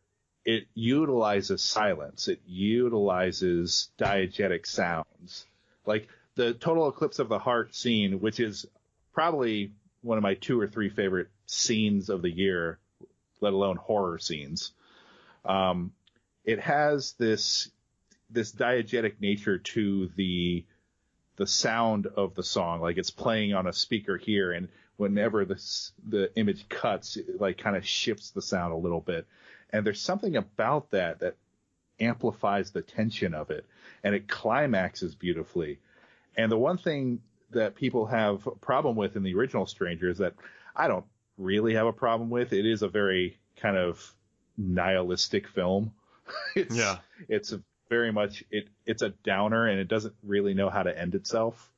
Speaker 2: it utilizes silence. It utilizes diegetic sounds. Like the Total Eclipse of the Heart scene, which is probably one of my 2 or 3 favorite scenes of the year, let alone horror scenes. It has this diegetic nature to the sound of the song. Like it's playing on a speaker here, and whenever the image cuts, it like kind of shifts the sound a little bit. And there's something about that amplifies the tension of it, and it climaxes beautifully. And the one thing that people have a problem with in the original Strangers that I don't really have a problem with, it is a very kind of nihilistic film. It's a very much, it's a downer, and it doesn't really know how to end itself.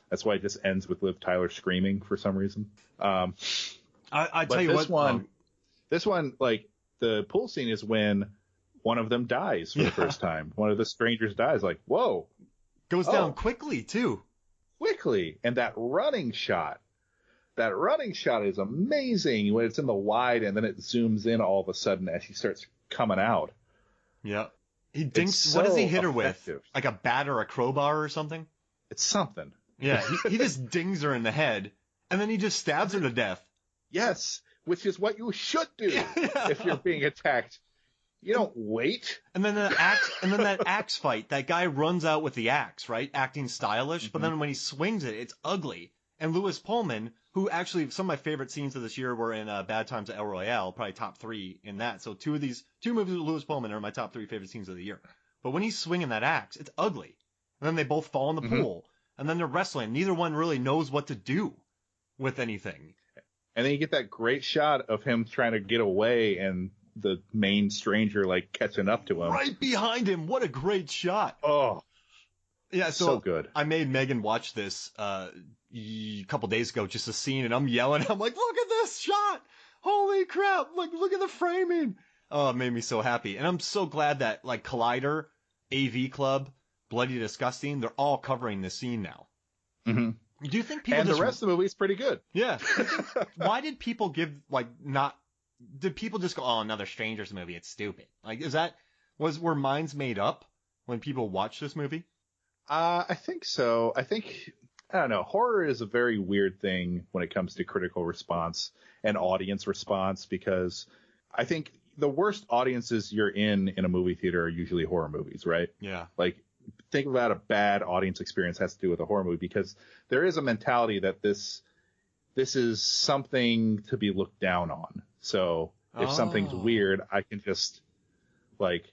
Speaker 2: That's why it just ends with Liv Tyler screaming for some reason.
Speaker 1: I tell you what,
Speaker 2: this one, like, the pool scene is when one of them dies for the first time. One of the strangers dies. Like, whoa.
Speaker 1: Goes down quickly, too.
Speaker 2: Quickly. And that running shot is amazing when it's in the wide and then it zooms in all of a sudden as she starts coming out.
Speaker 1: Yeah. He dinks. What does he hit her with? Like a bat or a crowbar or something?
Speaker 2: It's something.
Speaker 1: Yeah. He just dings her in the head, and then he just stabs her to death.
Speaker 2: Yes. Which is what you should do if you're being attacked. You don't wait.
Speaker 1: And then that axe fight, that guy runs out with the axe, right? Acting stylish, mm-hmm. But then when he swings it, it's ugly. And Lewis Pullman, who actually, some of my favorite scenes of this year were in Bad Times at El Royale, probably top 3 in that. So two movies with Lewis Pullman are my top 3 favorite scenes of the year. But when he's swinging that axe, it's ugly. And then they both fall in the mm-hmm. pool. And then they're wrestling. Neither one really knows what to do with anything.
Speaker 2: And then you get that great shot of him trying to get away and the main stranger like catching up to him.
Speaker 1: Right behind him. What a great shot.
Speaker 2: Oh.
Speaker 1: Yeah,
Speaker 2: so good.
Speaker 1: I made Megan watch this a couple days ago, just a scene, and I'm yelling. I'm like, look at this shot. Holy crap. Like, look at the framing. Oh, it made me so happy. And I'm so glad that like Collider, AV Club, Bloody Disgusting, they're all covering this scene now.
Speaker 2: Mm-hmm.
Speaker 1: Do you think people
Speaker 2: and the rest of the movie is pretty good.
Speaker 1: Yeah. Why did people did people just go, oh, another Strangers movie, it's stupid? Like, were minds made up when people watched this movie?
Speaker 2: I think so. I don't know. Horror is a very weird thing when it comes to critical response and audience response, because I think the worst audiences you're in a movie theater are usually horror movies, right?
Speaker 1: Yeah.
Speaker 2: Like, think about a bad audience experience has to do with a horror movie, because there is a mentality that this is something to be looked down on. So if something's weird, I can just like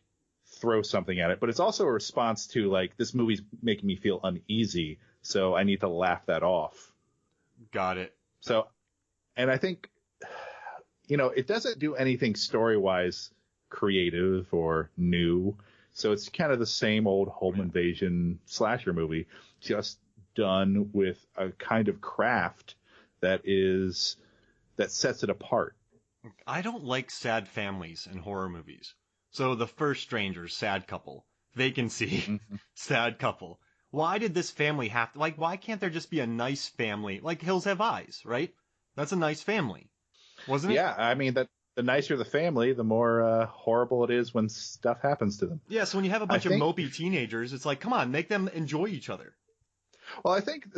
Speaker 2: throw something at it. But it's also a response to like, this movie's making me feel uneasy, so I need to laugh that off.
Speaker 1: Got it.
Speaker 2: So, and I think, it doesn't do anything story-wise creative or new. So it's kind of the same old home invasion slasher movie, just done with a kind of craft that sets it apart.
Speaker 1: I don't like sad families in horror movies. So the first Strangers, sad couple. Vacancy, mm-hmm. sad couple. Why did this family have to, like, why can't there just be a nice family? Like Hills Have Eyes, right? That's a nice family, wasn't it?
Speaker 2: Yeah, I mean, the nicer the family, the more horrible it is when stuff happens to them.
Speaker 1: Yeah, so when you have a bunch of mopey teenagers, it's like, come on, make them enjoy each other.
Speaker 2: Well, I think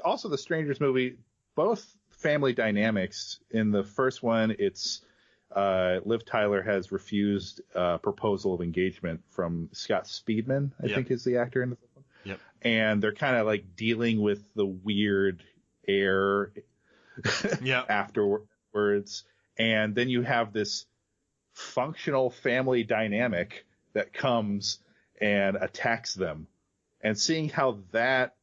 Speaker 2: also the Strangers movie, both family dynamics. In the first one, it's Liv Tyler has refused a proposal of engagement from Scott Speedman, I think is the actor in the film.
Speaker 1: Yep.
Speaker 2: And they're kind of like dealing with the weird air afterwards. And then you have this functional family dynamic that comes and attacks them. And seeing how that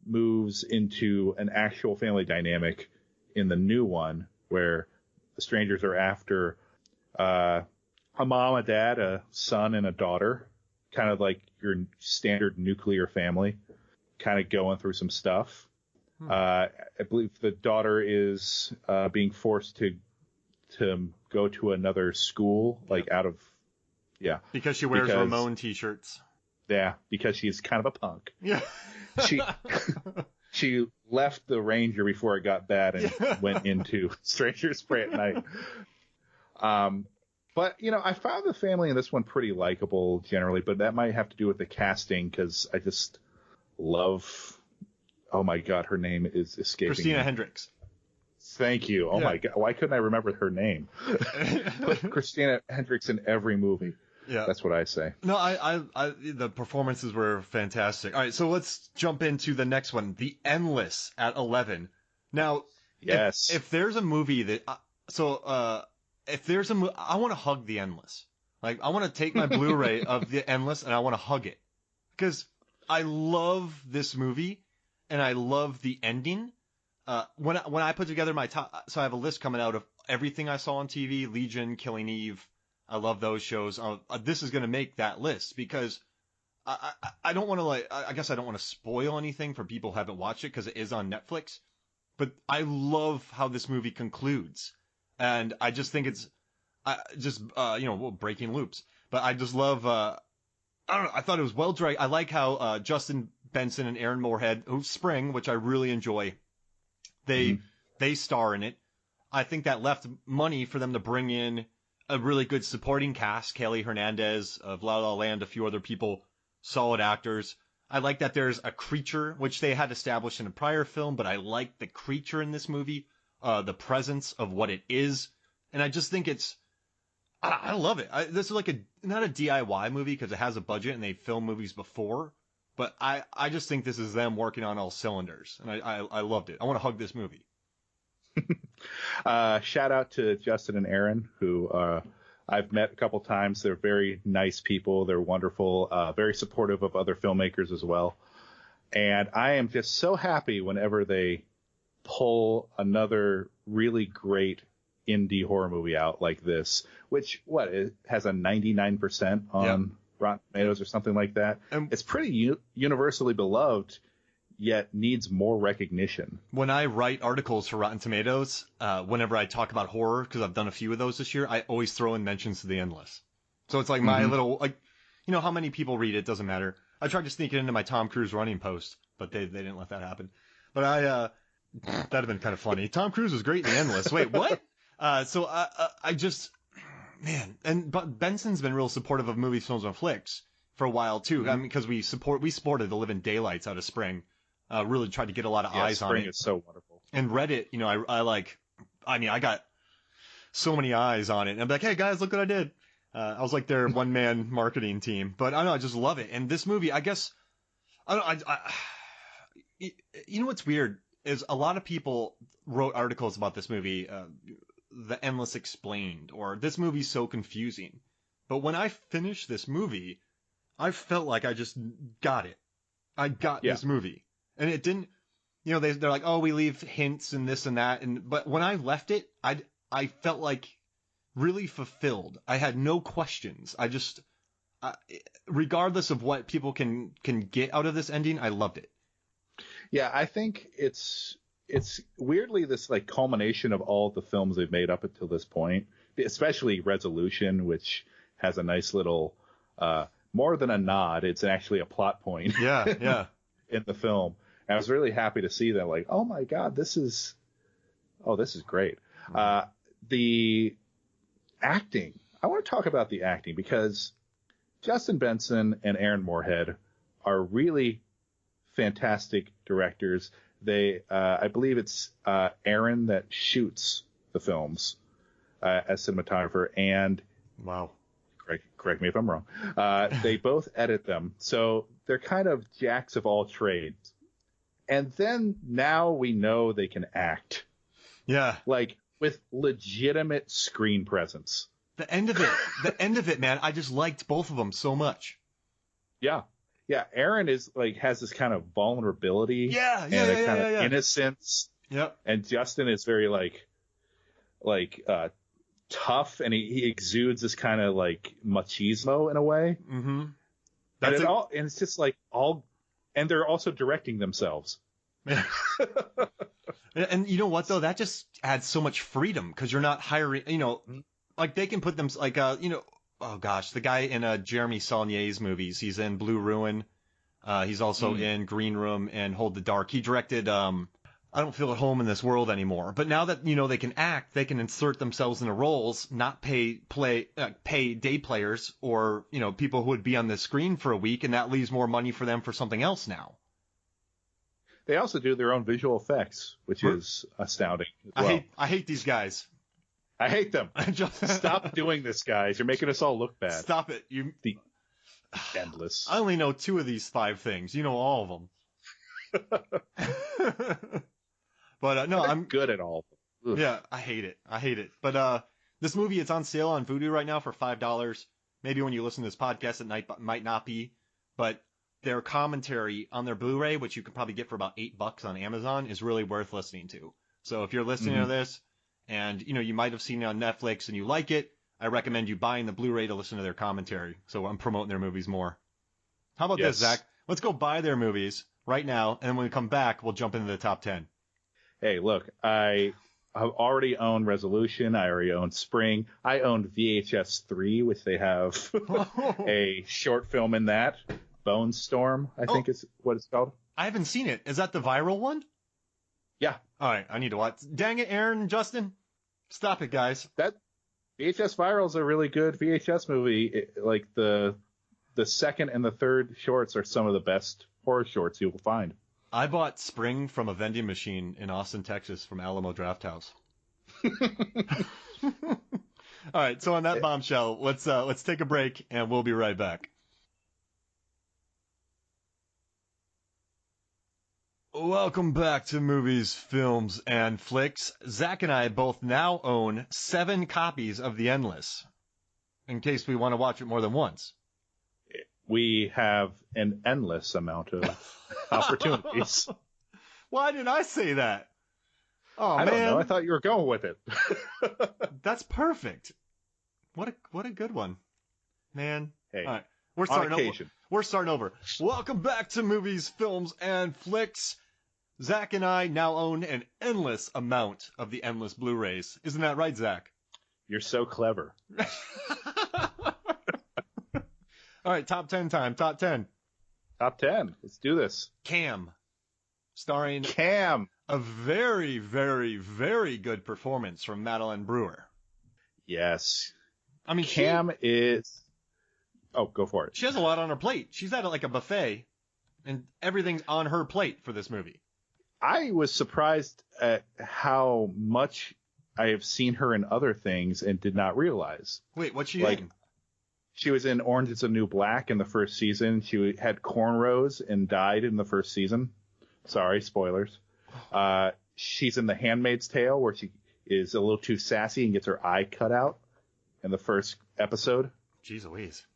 Speaker 2: moves into an actual family dynamic in the new one, where the strangers are after a mom, a dad, a son, and a daughter, kind of like your standard nuclear family, kind of going through some stuff. I believe the daughter is being forced to go to another school, like out of
Speaker 1: because she wears Ramon t-shirts.
Speaker 2: Yeah, because she's kind of a punk.
Speaker 1: Yeah.
Speaker 2: She left the Ranger before it got bad and went into Strangers Pray at Night. But, I found the family in this one pretty likable generally, but that might have to do with the casting because I just love, oh my God, her name is escaping
Speaker 1: Christina
Speaker 2: me.
Speaker 1: Hendricks.
Speaker 2: Thank you. Oh my God. Why couldn't I remember her name? Put Christina Hendricks in every movie.
Speaker 1: Yeah.
Speaker 2: That's what I say.
Speaker 1: No, I the performances were fantastic. All right, so let's jump into the next one, The Endless at 11. Now,
Speaker 2: yes,
Speaker 1: if there's a movie that, if there's a movie, I want to hug The Endless. Like, I want to take my Blu-ray of The Endless and I want to hug it. Because I love this movie and I love the ending. When I put together my top, so I have a list coming out of everything I saw on TV, Legion, Killing Eve. I love those shows. This is going to make that list because I don't want to I guess I don't want to spoil anything for people who haven't watched it because it is on Netflix. But I love how this movie concludes. And I just think it's breaking loops. But I just love, I don't know, I thought it was well directed. I like how Justin Benson and Aaron Moorhead, who's Spring, which I really enjoy, they star in it. I think that left money for them to bring in a really good supporting cast, Kelly Hernandez of La La Land, a few other people, solid actors. I like that there's a creature, which they had established in a prior film, but I like the creature in this movie, the presence of what it is. And I just think I love it. This is like not a DIY movie because it has a budget and they filmed movies before, but I just think this is them working on all cylinders. And I loved it. I want to hug this movie.
Speaker 2: Shout out to Justin and Aaron, who I've met a couple times. They're very nice people. They're wonderful, very supportive of other filmmakers as well. And I am just so happy whenever they pull another really great indie horror movie out like this, which it has a 99% on Rotten Tomatoes or something like that. It's pretty universally beloved, yet needs more recognition.
Speaker 1: When I write articles for Rotten Tomatoes, whenever I talk about horror, because I've done a few of those this year, I always throw in mentions to The Endless. So it's like my little, how many people read it, doesn't matter. I tried to sneak it into my Tom Cruise running post, but they didn't let that happen. But that'd have been kind of funny. Tom Cruise was great in The Endless. Wait, what? So I just, man, but Benson's been real supportive of movies, films, and flicks for a while too. I mean, because we supported The Living Daylights out of Spring. Really tried to get a lot of eyes on it.
Speaker 2: Spring is so wonderful.
Speaker 1: And Reddit, I got so many eyes on it. And I'm like, hey guys, look what I did. I was like their one-man marketing team. But I don't know, I just love it. And this movie, I guess, you know what's weird is a lot of people wrote articles about this movie, The Endless Explained, or this movie's so confusing. But when I finished this movie, I felt like I just got it. I got this movie. And it didn't, they're like, oh, we leave hints and this and that. But when I left it, I felt like really fulfilled. I had no questions. I just, regardless of what people can get out of this ending, I loved it.
Speaker 2: Yeah, I think it's weirdly this like culmination of all the films they've made up until this point, especially Resolution, which has a nice little, more than a nod, it's actually a plot point.
Speaker 1: Yeah.
Speaker 2: In the film. And I was really happy to see that, like, oh my God, this is great. The acting, I want to talk about the acting because Justin Benson and Aaron Moorhead are really fantastic directors. They, I believe it's Aaron that shoots the films. as cinematographer, and
Speaker 1: wow.
Speaker 2: Correct me if I'm wrong. They both edit them, so they're kind of jacks of all trades. And then now we know they can act.
Speaker 1: Yeah.
Speaker 2: Like with legitimate screen presence.
Speaker 1: The end of it, man. I just liked both of them so much.
Speaker 2: Yeah. Yeah. Aaron has this kind of vulnerability.
Speaker 1: Yeah.
Speaker 2: And a kind of innocence.
Speaker 1: Yep.
Speaker 2: And Justin is very tough, and he exudes this kind of like machismo in a way.
Speaker 1: Mm-hmm.
Speaker 2: And it's just like and they're also directing themselves.
Speaker 1: And you know what though? That just adds so much freedom because you're not hiring. Like they can put them like oh gosh, the guy in Jeremy Saulnier's movies. He's in Blue Ruin. He's also in Green Room and Hold the Dark. He directed I Don't Feel at Home in This World Anymore. But now that they can act, they can insert themselves into roles, not pay day players or people who would be on the screen for a week, and that leaves more money for them for something else now.
Speaker 2: They also do their own visual effects, which is astounding as well.
Speaker 1: I hate these guys.
Speaker 2: I hate them. Stop doing this, guys. You're making us all look bad.
Speaker 1: Stop it.
Speaker 2: The endless.
Speaker 1: I only know 2 of these 5 things. You know all of them. But no, I'm
Speaker 2: good at all. Ugh.
Speaker 1: Yeah, I hate it. But this movie, it's on sale on Vudu right now for $5. Maybe when you listen to this podcast at night, might not be. But their commentary on their Blu-ray, which you can probably get for about $8 on Amazon, is really worth listening to. So if you're listening to this and you might have seen it on Netflix and you like it, I recommend you buying the Blu-ray to listen to their commentary. So I'm promoting their movies more. How about this, Zach? Let's go buy their movies right now, and then when we come back, we'll jump into the top 10.
Speaker 2: Hey, look, I already own Resolution. I already own Spring. I owned VHS 3, which they have a short film in that. Bone Storm, I think is what it's called.
Speaker 1: I haven't seen it. Is that the viral one?
Speaker 2: Yeah.
Speaker 1: All right, I need to watch. Dang it, Aaron and Justin. Stop it, guys.
Speaker 2: That VHS Viral is a really good VHS movie. The second and the third shorts are some of the best horror shorts you will find.
Speaker 1: I bought Spring from a vending machine in Austin, Texas from Alamo Drafthouse. All right, so on that bombshell, let's take a break and we'll be right back. Welcome back to Movies, Films, and Flicks. Zach and I both now own 7 copies of The Endless, in case we want to watch it more than once.
Speaker 2: We have an endless amount of opportunities.
Speaker 1: Why did I say that? Oh,
Speaker 2: I
Speaker 1: man.
Speaker 2: don't know. I thought you were going with it.
Speaker 1: That's perfect. What a good one. Man.
Speaker 2: Hey,
Speaker 1: all right. We're starting over. Welcome back to Movies, Films, and Flicks. Zach and I now own an endless amount of the Endless Blu-rays. Isn't that right, Zach?
Speaker 2: You're so clever.
Speaker 1: All right, top 10 time. Top 10.
Speaker 2: Top 10. Let's do this.
Speaker 1: Cam. Starring
Speaker 2: Cam.
Speaker 1: A very, very, very good performance from Madeline Brewer.
Speaker 2: Yes.
Speaker 1: I mean,
Speaker 2: Cam is... Oh, go for it.
Speaker 1: She has a lot on her plate. She's at like a buffet, and everything's on her plate for this movie.
Speaker 2: I was surprised at how much I have seen her in other things and did not realize.
Speaker 1: Wait, what's she in?
Speaker 2: She was in Orange is the New Black in the first season. She had cornrows and died in the first season. Sorry, spoilers. She's in The Handmaid's Tale, where she is a little too sassy and gets her eye cut out in the first episode.
Speaker 1: Jeez Louise.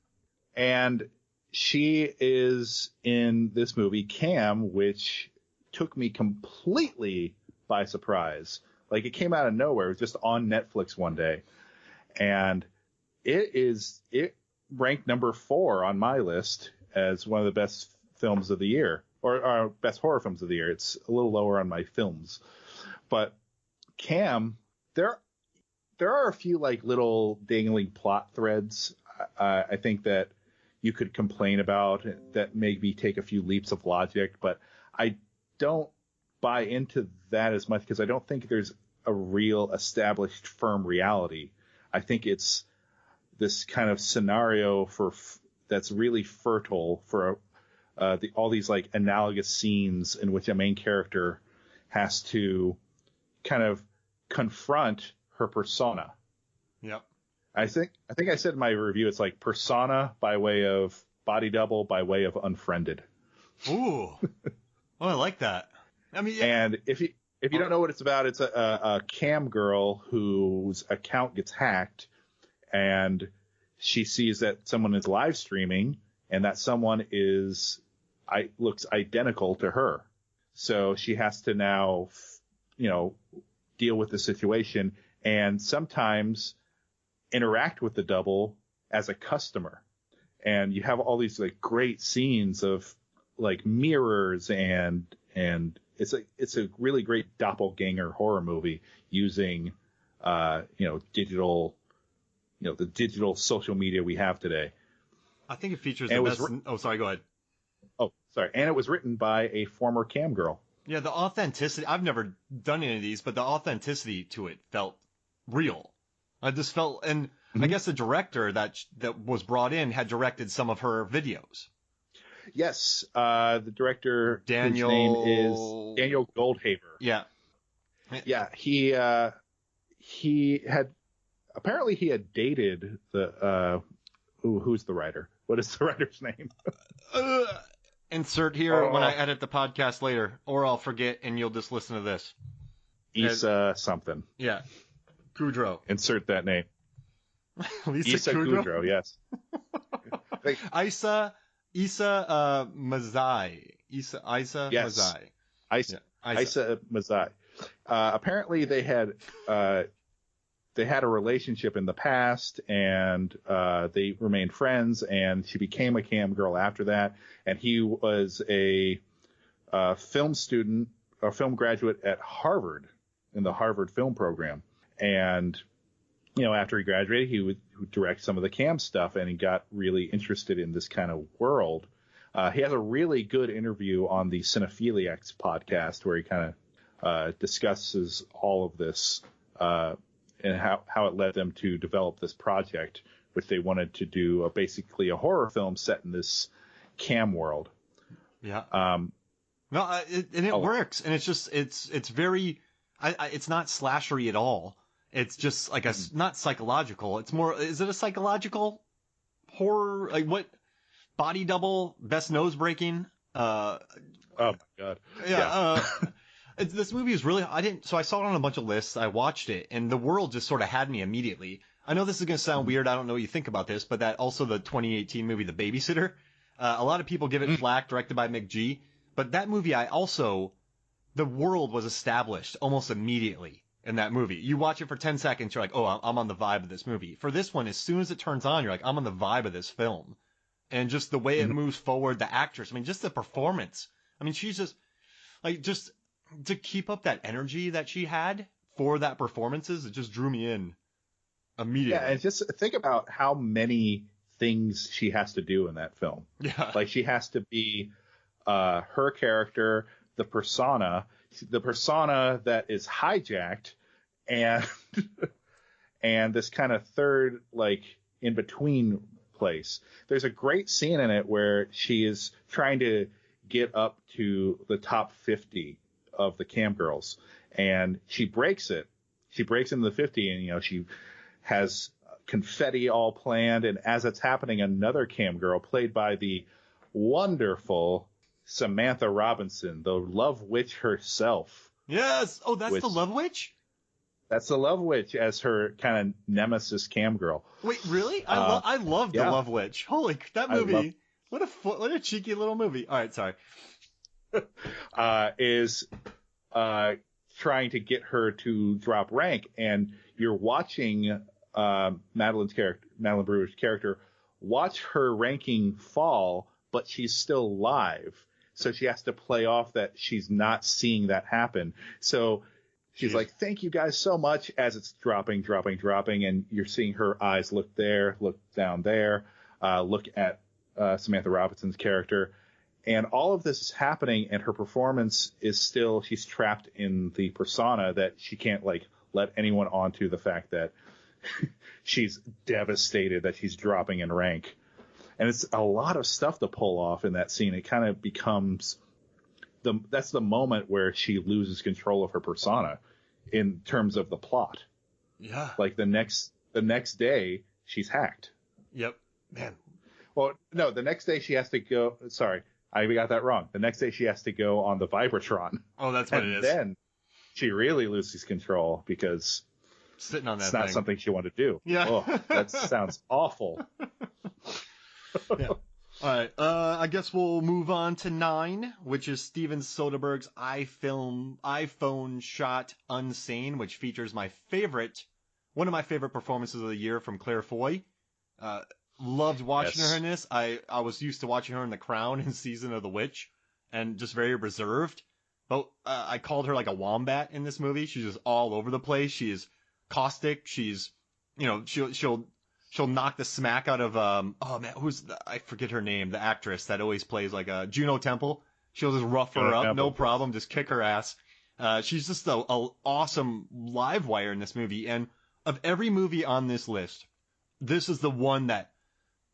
Speaker 2: And she is in this movie, Cam, which took me completely by surprise. Like, it came out of nowhere. It was just on Netflix one day. And it ranked number 4 on my list as one of the best films of the year, or best horror films of the year. It's a little lower on my films. But Cam, there are a few like little dangling plot threads I think that you could complain about that maybe take a few leaps of logic, but I don't buy into that as much because I don't think there's a real established firm reality. I think it's this kind of scenario that's really fertile for all these like analogous scenes in which a main character has to kind of confront her persona.
Speaker 1: Yep.
Speaker 2: I think I said in my review, it's like Persona by way of body double by way of Unfriended.
Speaker 1: Ooh. Oh, I like that. I mean, yeah.
Speaker 2: And if you don't know what it's about, it's a cam girl whose account gets hacked, and she sees that someone is live streaming, and that someone looks identical to her. So she has to now, deal with the situation, and sometimes interact with the double as a customer. And you have all these like great scenes of like mirrors and it's a really great doppelganger horror movie using digital, the digital social media we have today.
Speaker 1: I think it features the best. Oh, sorry, go ahead.
Speaker 2: Oh, sorry. And it was written by a former cam girl.
Speaker 1: Yeah, the authenticity. I've never done any of these, but the authenticity to it felt real. I just felt, and I guess the director that was brought in had directed some of her videos.
Speaker 2: Yes, the director, Daniel, whose name is Daniel Goldhaber.
Speaker 1: Yeah.
Speaker 2: Yeah, he had dated the who's the writer? What is the writer's name?
Speaker 1: Insert here when I edit the podcast later, or I'll forget and you'll just listen to this.
Speaker 2: Issa something.
Speaker 1: Yeah. Kudrow.
Speaker 2: Insert that name.
Speaker 1: Issa
Speaker 2: Kudrow, yes.
Speaker 1: Issa Mazai. Issa Mazai.
Speaker 2: Issa Mazai. Apparently they had a relationship in the past, and they remained friends, and she became a cam girl after that. And he was a film student, or film graduate at Harvard, in the Harvard film program. And, after he graduated, he would direct some of the cam stuff, and he got really interested in this kind of world. He has a really good interview on the Cinephiliacs podcast where he kind of discusses all of this, and how it led them to develop this project, which they wanted to do basically a horror film set in this cam world.
Speaker 1: Yeah. It works, and it's just it's very, it's not slashery at all. It's just like not psychological. It's more, is it a psychological horror? Like what? Body double, best nose breaking.
Speaker 2: Oh my god.
Speaker 1: Yeah. This movie is really, so I saw it on a bunch of lists. I watched it, and the world just sort of had me immediately. I know this is going to sound weird. I don't know what you think about this, but that also the 2018 movie, The Babysitter. A lot of people give it flack, directed by McG. But that movie, the world was established almost immediately in that movie. You watch it for 10 seconds, you're like, oh, I'm on the vibe of this movie. For this one, as soon as it turns on, you're like, I'm on the vibe of this film. And just the way it moves forward, the actress, just the performance. She's just, just to keep up that energy that she had for that performances, it just drew me in immediately.
Speaker 2: Yeah, and just think about how many things she has to do in that film.
Speaker 1: Yeah.
Speaker 2: Like she has to be her character, the persona that is hijacked, and and this kind of third, like, in between place. There's a great scene in it where she is trying to get up to the top 50 of the cam girls, and she breaks it. She breaks into the 50, and she has confetti all planned, and as it's happening, another cam girl played by the wonderful Samantha Robinson, the Love Witch herself.
Speaker 1: Yes. Oh, that's the Love Witch?
Speaker 2: That's the Love Witch as her kind of nemesis cam girl.
Speaker 1: Wait, really? I love the Love Witch. Holy, that movie. What a cheeky little movie. All right, sorry.
Speaker 2: Is trying to get her to drop rank, and you're watching Madeline Brewer's character watch her ranking fall, but she's still live, so she has to play off that she's not seeing that happen. So she's like, thank you guys so much, as it's dropping, and you're seeing her eyes look there, look down there, look at Samantha Robinson's character. And all of this is happening, and her performance is still, she's trapped in the persona that she can't, let anyone onto the fact that she's devastated that she's dropping in rank. And it's a lot of stuff to pull off in that scene. It kind of becomes that's the moment where she loses control of her persona in terms of the plot.
Speaker 1: Yeah.
Speaker 2: Like the next the next day she's hacked.
Speaker 1: Yep. Man.
Speaker 2: Well, no, the next day she has to go. Sorry, I got that wrong. The next day she has to go on the Vibratron.
Speaker 1: Oh, that's what it is.
Speaker 2: And then she really loses control because
Speaker 1: sitting on that
Speaker 2: it's not
Speaker 1: thing.
Speaker 2: something she wanted to do.
Speaker 1: Yeah.
Speaker 2: Oh, that sounds awful.
Speaker 1: Yeah. All right. I guess we'll move on to 9, which is Steven Soderbergh's iPhone shot Unsane, which features one of my favorite performances of the year from Claire Foy. Loved watching her in this. I was used to watching her in The Crown and Season of the Witch, and just very reserved. But I called her like a wombat in this movie. She's just all over the place. She is caustic. She's, she'll knock the smack out of oh man, I forget her name, the actress that always plays like Juno Temple. She'll just rough her up, no problem, just kick her ass. She's just a awesome live wire in this movie, and of every movie on this list, this is the one that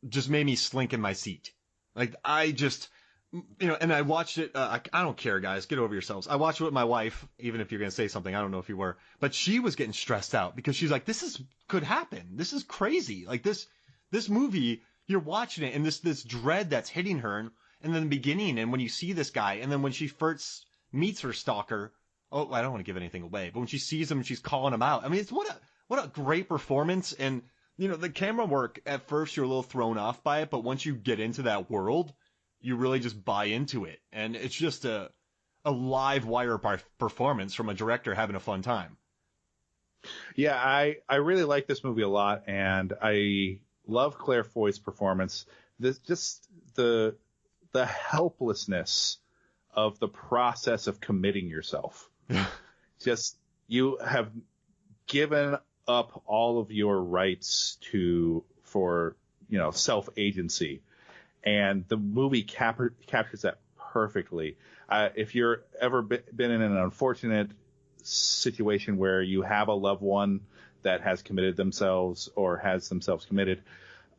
Speaker 1: just made me slink in my seat. Like I just, and I watched it. I don't care, guys. Get over yourselves. I watched it with my wife, even if you're going to say something. I don't know if you were. But she was getting stressed out because she's like, could happen. This is crazy. Like this movie, you're watching it and this dread that's hitting her. And then the beginning, and when you see this guy, and then when she first meets her stalker, oh, I don't want to give anything away, but when she sees him, she's calling him out. I mean, it's what a great performance. And, the camera work, at first you're a little thrown off by it, but once you get into that world, you really just buy into it. And it's just a live wire performance from a director having a fun time.
Speaker 2: Yeah, I really like this movie a lot, and I love Claire Foy's performance. The helplessness of the process of committing yourself. Just, you have given up all of your rights for self-agency. And the movie captures that perfectly. If you're ever been in an unfortunate situation where you have a loved one that has committed themselves or has themselves committed,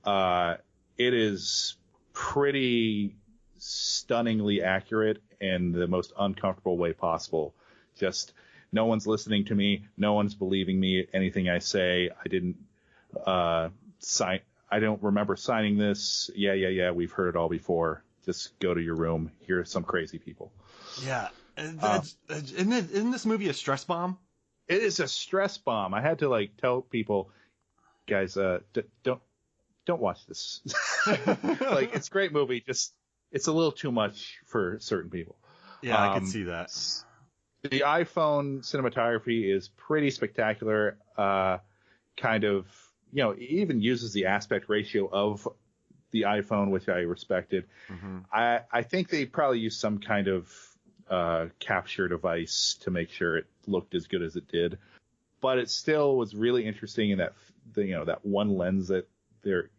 Speaker 2: it is pretty stunningly accurate in the most uncomfortable way possible. Just, no one's listening to me. No one's believing me. Anything I say, I didn't sign. I don't remember signing this. Yeah. We've heard it all before. Just go to your room. Here's some crazy people.
Speaker 1: Yeah. Isn't this movie a stress bomb?
Speaker 2: It is a stress bomb. I had to tell people, guys, don't watch this. It's a great movie. Just, it's a little too much for certain people.
Speaker 1: Yeah, I can see that.
Speaker 2: The iPhone cinematography is pretty spectacular. Kind of, it even uses the aspect ratio of the iPhone, which I respected. Mm-hmm. I think they probably used some kind of capture device to make sure it looked as good as it did. But it still was really interesting in that, that one lens that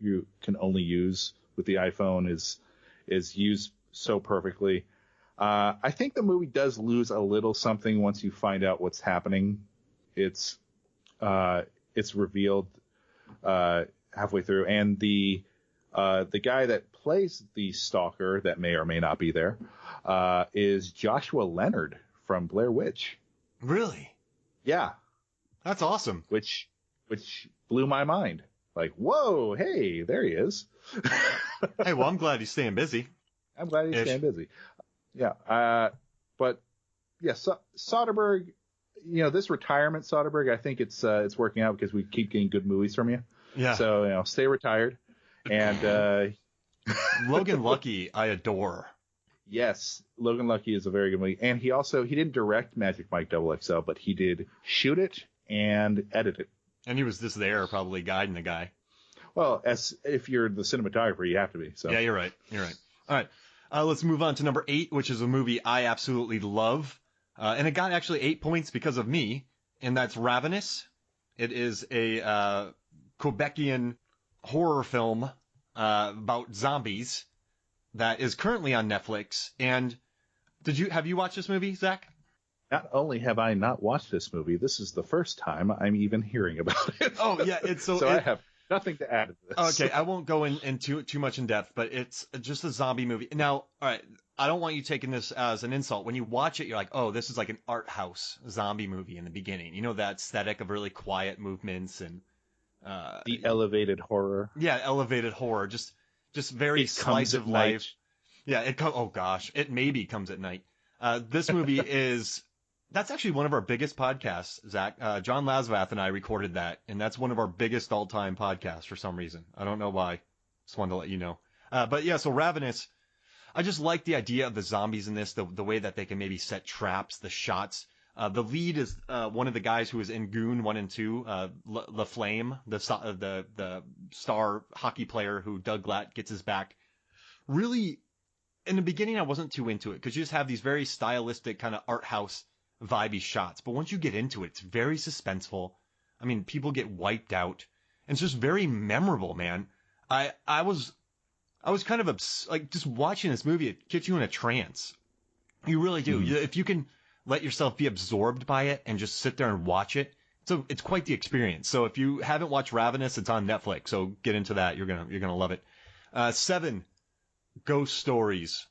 Speaker 2: you can only use with the iPhone is used so perfectly. I think the movie does lose a little something once you find out what's happening. It's revealed halfway through, and the guy that plays the stalker that may or may not be there is Joshua Leonard from Blair Witch.
Speaker 1: Really?
Speaker 2: Yeah,
Speaker 1: that's awesome.
Speaker 2: Which blew my mind. Like, whoa, hey, there he is.
Speaker 1: Hey, well, I'm glad he's staying busy.
Speaker 2: I'm glad he's staying busy. Yeah, but yeah, Soderbergh. This retirement Soderbergh, I think it's working out because we keep getting good movies from you. Yeah. So, stay retired. And
Speaker 1: Logan Lucky, I adore.
Speaker 2: Yes, Logan Lucky is a very good movie. And he didn't direct Magic Mike XXL, but he did shoot it and edit it.
Speaker 1: And he was just there probably guiding the guy.
Speaker 2: Well, if you're the cinematographer, you have to be. So.
Speaker 1: Yeah, you're right. All right. Let's move on to number 8, which is a movie I absolutely love. And it got actually 8 points because of me, and that's Ravenous. It is a Quebecian horror film about zombies that is currently on Netflix. And have you watched this movie, Zach?
Speaker 2: Not only have I not watched this movie, this is the first time I'm even hearing about it.
Speaker 1: Oh, yeah.
Speaker 2: I have nothing to add to this.
Speaker 1: Okay, I won't go in too much in depth, but it's just a zombie movie. Now, all right, I don't want you taking this as an insult. When you watch it, you're like, oh, this is like an art house zombie movie in the beginning. That aesthetic of really quiet movements and
Speaker 2: The elevated horror.
Speaker 1: Yeah, elevated horror. Just very slice of life. Yeah, oh gosh, it maybe comes at night. This movie that's actually one of our biggest podcasts, Zach. John Lasvath and I recorded that, and that's one of our biggest all-time podcasts for some reason. I don't know why. Just wanted to let you know. But yeah, so Ravenous, I just like the idea of the zombies in this, the way that they can maybe set traps, the shots. The lead is one of the guys who was in Goon 1 and 2, La Flame, the star hockey player who Doug Glatt gets his back. Really, in the beginning, I wasn't too into it because you just have these very stylistic kind of art house vibey shots. But once you get into it, it's very suspenseful. I mean, people get wiped out. And it's just very memorable, man. I was kind of like just watching this movie. It gets you in a trance. You really do. If you can let yourself be absorbed by it and just sit there and watch it, it's quite the experience. So if you haven't watched Ravenous, it's on Netflix. So get into that. You're gonna love it. 7, Ghost Stories.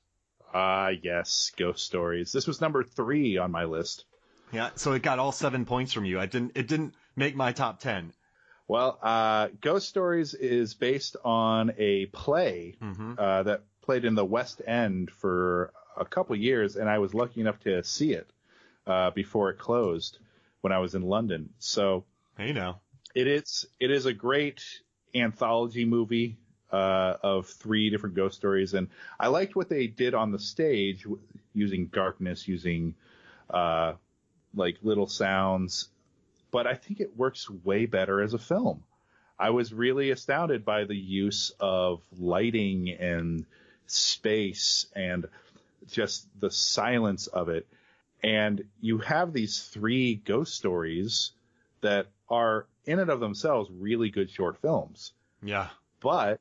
Speaker 2: Yes, Ghost Stories. This was number 3 on my list.
Speaker 1: Yeah, so it got all 7 points from you. It didn't make my top 10.
Speaker 2: Well, Ghost Stories is based on a play that played in the West End for a couple years, and I was lucky enough to see it before it closed when I was in London. So,
Speaker 1: hey, now
Speaker 2: it is a great anthology movie of 3 different ghost stories, and I liked what they did on the stage using darkness, using like little sounds. But I think it works way better as a film. I was really astounded by the use of lighting and space and just the silence of it. And you have these 3 ghost stories that are in and of themselves really good short films.
Speaker 1: Yeah.
Speaker 2: But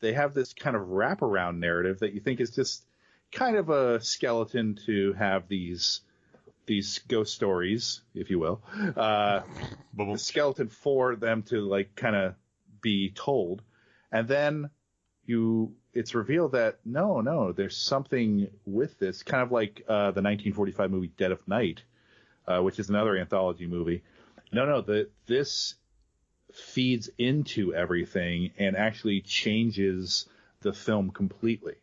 Speaker 2: they have this kind of wraparound narrative that you think is just kind of a skeleton to have these ghost stories, if you will, the skeleton for them to like kind of be told. And then it's revealed that no, there's something with this, kind of like the 1945 movie Dead of Night, which is another anthology movie. This feeds into everything and actually changes the film completely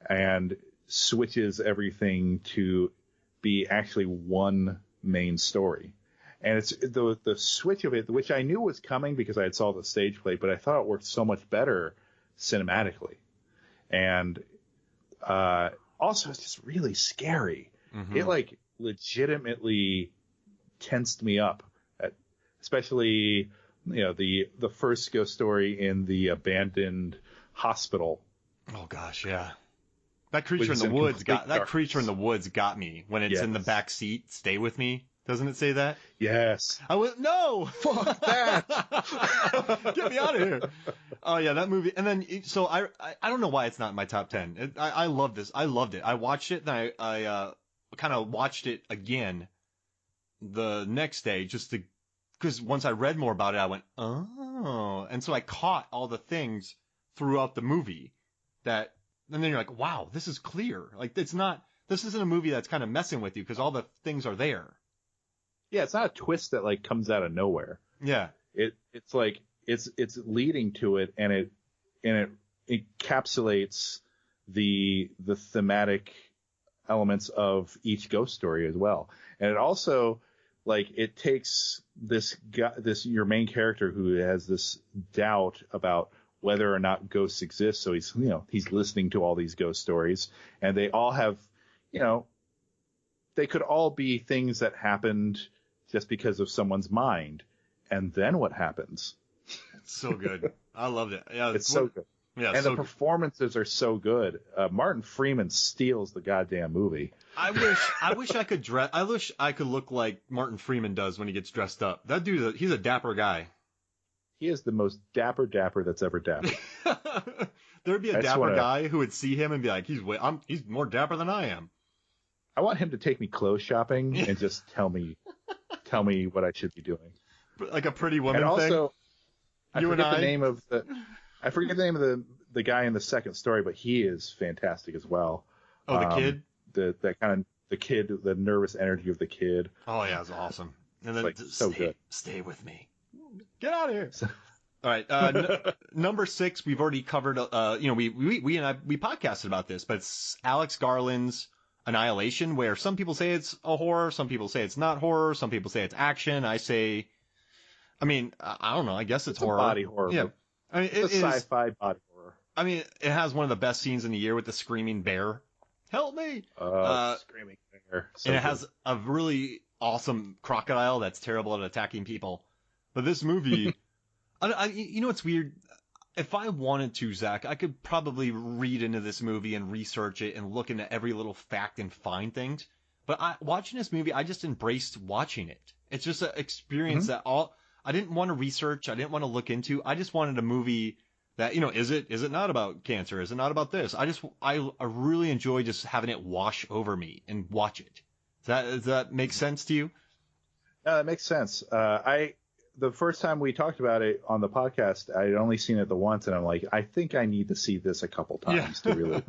Speaker 2: and switches everything to be actually one main story. And it's the switch of it, which I knew was coming because I had saw the stage play, but I thought it worked so much better cinematically. And also it's just really scary. It like legitimately tensed me up, especially the first ghost story in the abandoned hospital.
Speaker 1: Oh gosh, yeah. That creature in the woods got me when it's in the back seat. Stay with me. Doesn't it say that?
Speaker 2: Yes.
Speaker 1: No.
Speaker 2: Fuck that.
Speaker 1: Get me out of here. Oh yeah, that movie. And then so I don't know why it's not in my top 10. I love this. I loved it. I watched it and I kind of watched it again the next day because once I read more about it, I went, oh, and so I caught all the things throughout the movie that. And then you're like, wow, this is clear. Like, this isn't a movie that's kind of messing with you because all the things are there.
Speaker 2: Yeah, it's not a twist that like comes out of nowhere.
Speaker 1: Yeah.
Speaker 2: It's like, it's leading to it, and it encapsulates the thematic elements of each ghost story as well. And it also, like, it takes this your main character who has this doubt about whether or not ghosts exist. So he's listening to all these ghost stories, and they all have, they could all be things that happened just because of someone's mind. And then what happens?
Speaker 1: It's so good. I loved it. Yeah,
Speaker 2: it's so good. Yeah, and the performances are so good. Martin Freeman steals the goddamn movie.
Speaker 1: I wish I could look like Martin Freeman does when he gets dressed up. That dude, he's a dapper guy.
Speaker 2: He is the most dapper that's ever dapper.
Speaker 1: There'd be a dapper guy who would see him and be like, he's more dapper than I am.
Speaker 2: I want him to take me clothes shopping and just tell me what I should be doing.
Speaker 1: Like a Pretty Woman
Speaker 2: and also,
Speaker 1: thing.
Speaker 2: I forget the name of the guy in the second story, but he is fantastic as well.
Speaker 1: Oh, the kid?
Speaker 2: The kid, the nervous energy of the kid.
Speaker 1: Oh yeah, it's awesome. And then
Speaker 2: so good.
Speaker 1: Stay with me. Get out of here. All right. Number 6, we've already covered. We and I podcasted about this, but it's Alex Garland's Annihilation, where some people say it's a horror, some people say it's not horror, some people say it's action. I don't know. I guess it's horror.
Speaker 2: A body horror.
Speaker 1: Yeah. I mean,
Speaker 2: it's a sci-fi body horror.
Speaker 1: I mean, it has one of the best scenes in the year with the screaming bear. Help me!
Speaker 2: Screaming bear. So
Speaker 1: and it has a really awesome crocodile that's terrible at attacking people. But this movie, you know what's weird? If I wanted to, Zach, I could probably read into this movie and research it and look into every little fact and find things. But watching this movie, I just embraced watching it. It's just an experience that I didn't want to research. I didn't want to look into. I just wanted a movie that, is it not about cancer? Is it not about this? I really enjoy just having it wash over me and watch it. Does that make sense to you?
Speaker 2: No, that makes sense. The first time we talked about it on the podcast, I'd only seen it the once, and I'm like, I think I need to see this a couple times to really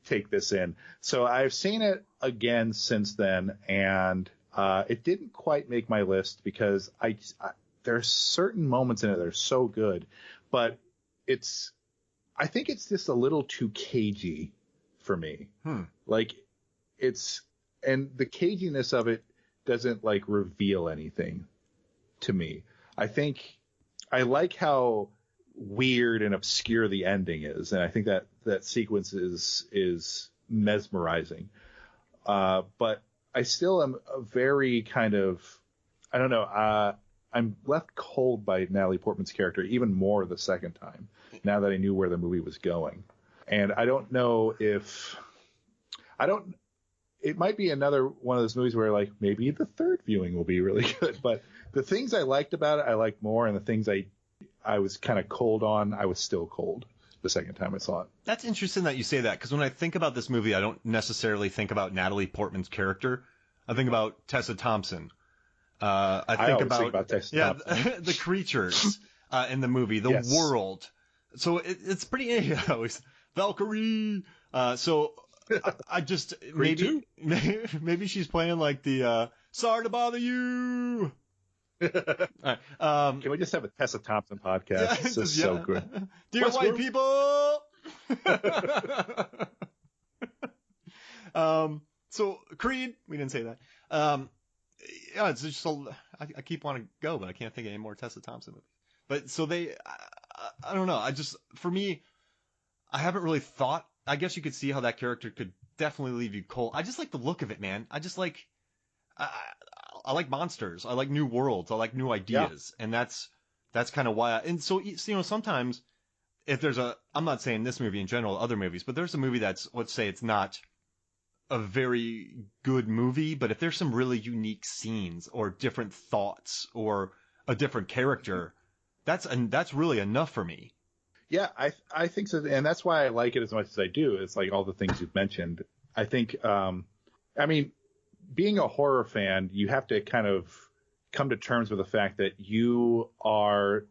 Speaker 2: take this in. So I've seen it again since then, and it didn't quite make my list because there's certain moments in it that are so good, but I think it's just a little too cagey for me. Like and the caginess of it doesn't like reveal anything to me. I think I like how weird and obscure the ending is, and I think that sequence is mesmerizing. But I still am a very kind of, I don't know, I'm left cold by Natalie Portman's character even more the second time, now that I knew where the movie was going. And I don't know it might be another one of those movies where like maybe the third viewing will be really good, but the things I liked about it, I liked more, and the things I was kind of cold on, I was still cold the second time I saw it. That's
Speaker 1: interesting that you say that, because when I think about this movie, I don't necessarily think about Natalie Portman's character. I think about Tessa Thompson. I think about Tessa Thompson. The creatures in the movie, the world. So it's pretty, Valkyrie. I just maybe she's playing like the sorry to bother you. All right,
Speaker 2: can we just have a Tessa Thompson podcast? This is so good.
Speaker 1: Dear white people. So Creed, we didn't say that. It's just I keep wanting to go, but I can't think of any more Tessa Thompson movies. But so I don't know. For me, I haven't really thought. I guess you could see how that character could definitely leave you cold. I just like the look of it, man. I just like, I like monsters. I like new worlds. I like new ideas. Yeah. And that's kind of why so sometimes if there's I'm not saying this movie in general, other movies, but there's a movie that's, let's say it's not a very good movie, but if there's some really unique scenes or different thoughts or a different character, that's really enough for me.
Speaker 2: Yeah, I think so, and that's why I like it as much as I do. It's like all the things you've mentioned. I think, being a horror fan, you have to kind of come to terms with the fact that you're always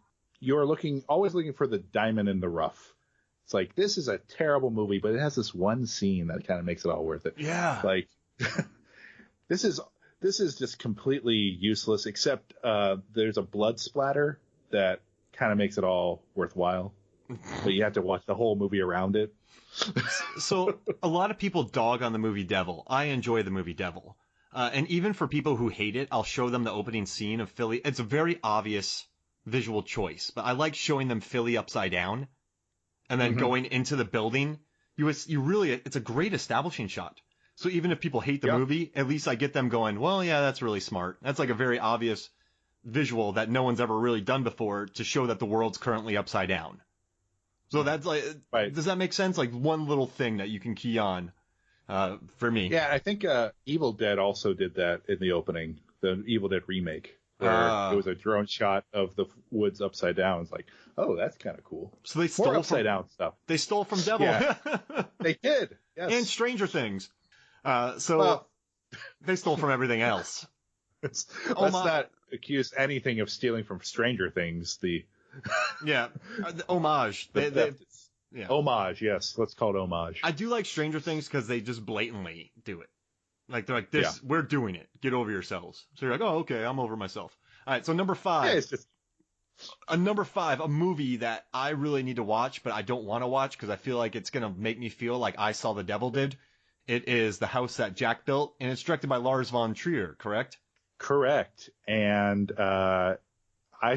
Speaker 2: looking for the diamond in the rough. It's like, this is a terrible movie, but it has this one scene that kind of makes it all worth it.
Speaker 1: Yeah.
Speaker 2: Like, this is just completely useless, except there's a blood splatter that kind of makes it all worthwhile. But you have to watch the whole movie around it.
Speaker 1: So a lot of people dog on the movie Devil. I enjoy the movie Devil. And even for people who hate it, I'll show them the opening scene of Philly. It's a very obvious visual choice, but I like showing them Philly upside down and then going into the building. It's a great establishing shot. So even if people hate the movie, at least I get them going, well, yeah, that's really smart. That's like a very obvious visual that no one's ever really done before to show that the world's currently upside down. So that's like, Does that make sense? Like one little thing that you can key on for me.
Speaker 2: Yeah, I think Evil Dead also did that in the opening, the Evil Dead remake, where it was a drone shot of the woods upside down. It's like, oh, that's kind of cool.
Speaker 1: So they stole
Speaker 2: upside down stuff.
Speaker 1: They stole from Devil.
Speaker 2: Yeah. They did. Yes.
Speaker 1: And Stranger Things. They stole from everything else.
Speaker 2: Let's not accuse anything of stealing from Stranger Things. The
Speaker 1: homage.
Speaker 2: Homage, yes. Let's call it homage.
Speaker 1: I do like Stranger Things because they just blatantly do it. Like, they're like, we're doing it. Get over yourselves. So you're like, oh, okay, I'm over myself. All right, so number 5.
Speaker 2: Yeah, it's just...
Speaker 1: Number 5, a movie that I really need to watch, but I don't want to watch because I feel like it's going to make me feel like I Saw the Devil did. It is The House That Jack Built, and it's directed by Lars von Trier, correct?
Speaker 2: Correct. And I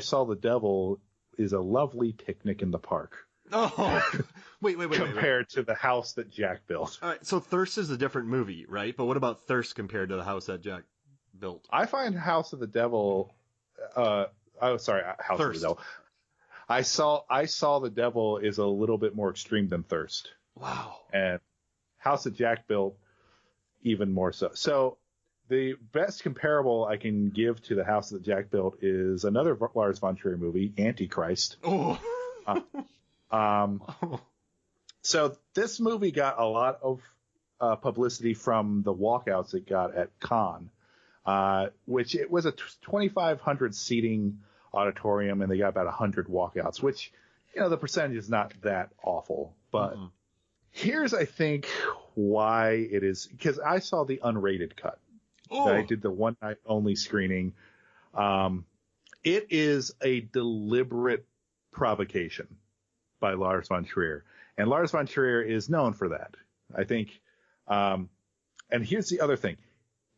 Speaker 2: Saw the Devil is a lovely picnic in the park.
Speaker 1: Oh, wait.
Speaker 2: Compared to The House That Jack Built.
Speaker 1: All right, so Thirst is a different movie, right? But what about Thirst compared to The House That Jack Built?
Speaker 2: I find House of the Devil... House
Speaker 1: Thirst.
Speaker 2: of the Devil. I Saw the Devil is a little bit more extreme than Thirst.
Speaker 1: Wow.
Speaker 2: And House That Jack Built, even more so. So the best comparable I can give to The House That Jack Built is another Lars von Trier movie, Antichrist.
Speaker 1: Oh.
Speaker 2: So this movie got a lot of publicity from the walkouts it got at Cannes, which it was a 2,500 seating auditorium, and they got about 100 walkouts, which, the percentage is not that awful. But here's, I think, why it is, because I saw the unrated cut.
Speaker 1: Oh.
Speaker 2: I did the one night only screening. It is a deliberate provocation by Lars von Trier. And Lars von Trier is known for that, I think. And here's the other thing.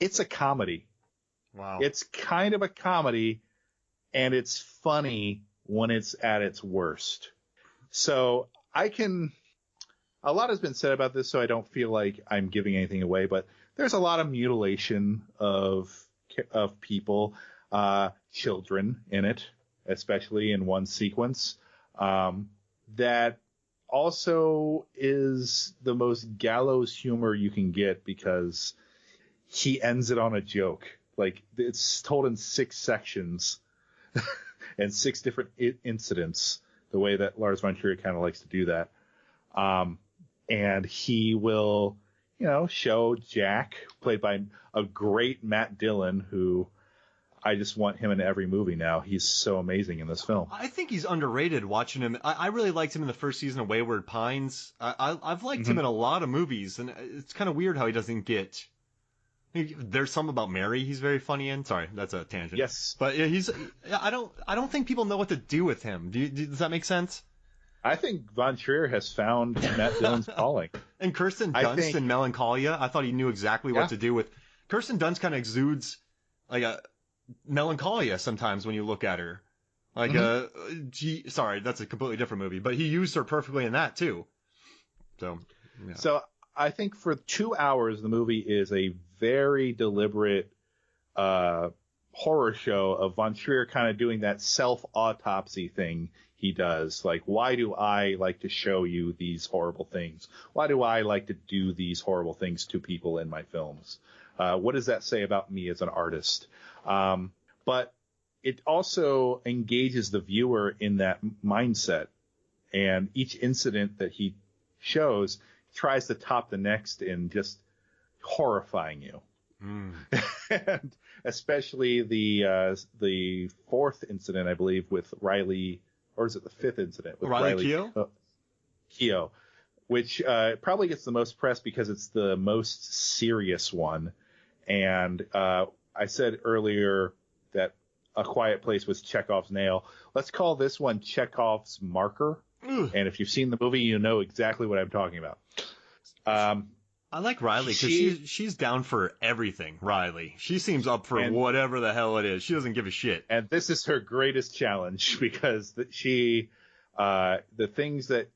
Speaker 2: It's a comedy.
Speaker 1: Wow.
Speaker 2: It's kind of a comedy, and it's funny when it's at its worst. So a lot has been said about this, so I don't feel like I'm giving anything away, but there's a lot of mutilation of people, children in it, especially in one sequence, that also is the most gallows humor you can get because he ends it on a joke. Like, it's told in 6 sections and 6 different incidents, the way that Lars von Trier kind of likes to do that. And he will, show Jack, played by a great Matt Dillon, who I just want him in every movie now. He's so amazing in this film.
Speaker 1: I think he's underrated watching him. I really liked him in the first season of Wayward Pines. I've liked him in a lot of movies, and it's kind of weird how he doesn't get... There's some about Mary he's very funny in. Sorry, that's a tangent.
Speaker 2: Yes.
Speaker 1: But I don't think people know what to do with him. Does that make sense?
Speaker 2: I think Von Trier has found Matt Dillon's calling.
Speaker 1: And Kirsten Dunst in Melancholia, I thought he knew exactly what to do with. Kirsten Dunst kind of exudes like a melancholia sometimes when you look at her. Like sorry, that's a completely different movie, but he used her perfectly in that too. So, yeah.
Speaker 2: So I think for 2 hours, the movie is a very deliberate horror show of Von Trier kind of doing that self-autopsy thing he does. Like, why do I like to show you these horrible things? Why do I like to do these horrible things to people in my films? What does that say about me as an artist? But it also engages the viewer in that mindset. And each incident that he shows tries to top the next in just horrifying you. And especially the 4th incident, I believe, with Riley, or is it the 5th incident with Riley
Speaker 1: Keough?
Speaker 2: Keough, which probably gets the most press because it's the most serious one. And I said earlier that A Quiet Place was Chekhov's nail. Let's call this one Chekhov's marker. And if you've seen the movie, you know exactly what I'm talking about.
Speaker 1: I like Riley because she's down for everything. Riley, she seems up for whatever the hell it is. She doesn't give a shit.
Speaker 2: And this is her greatest challenge because the things that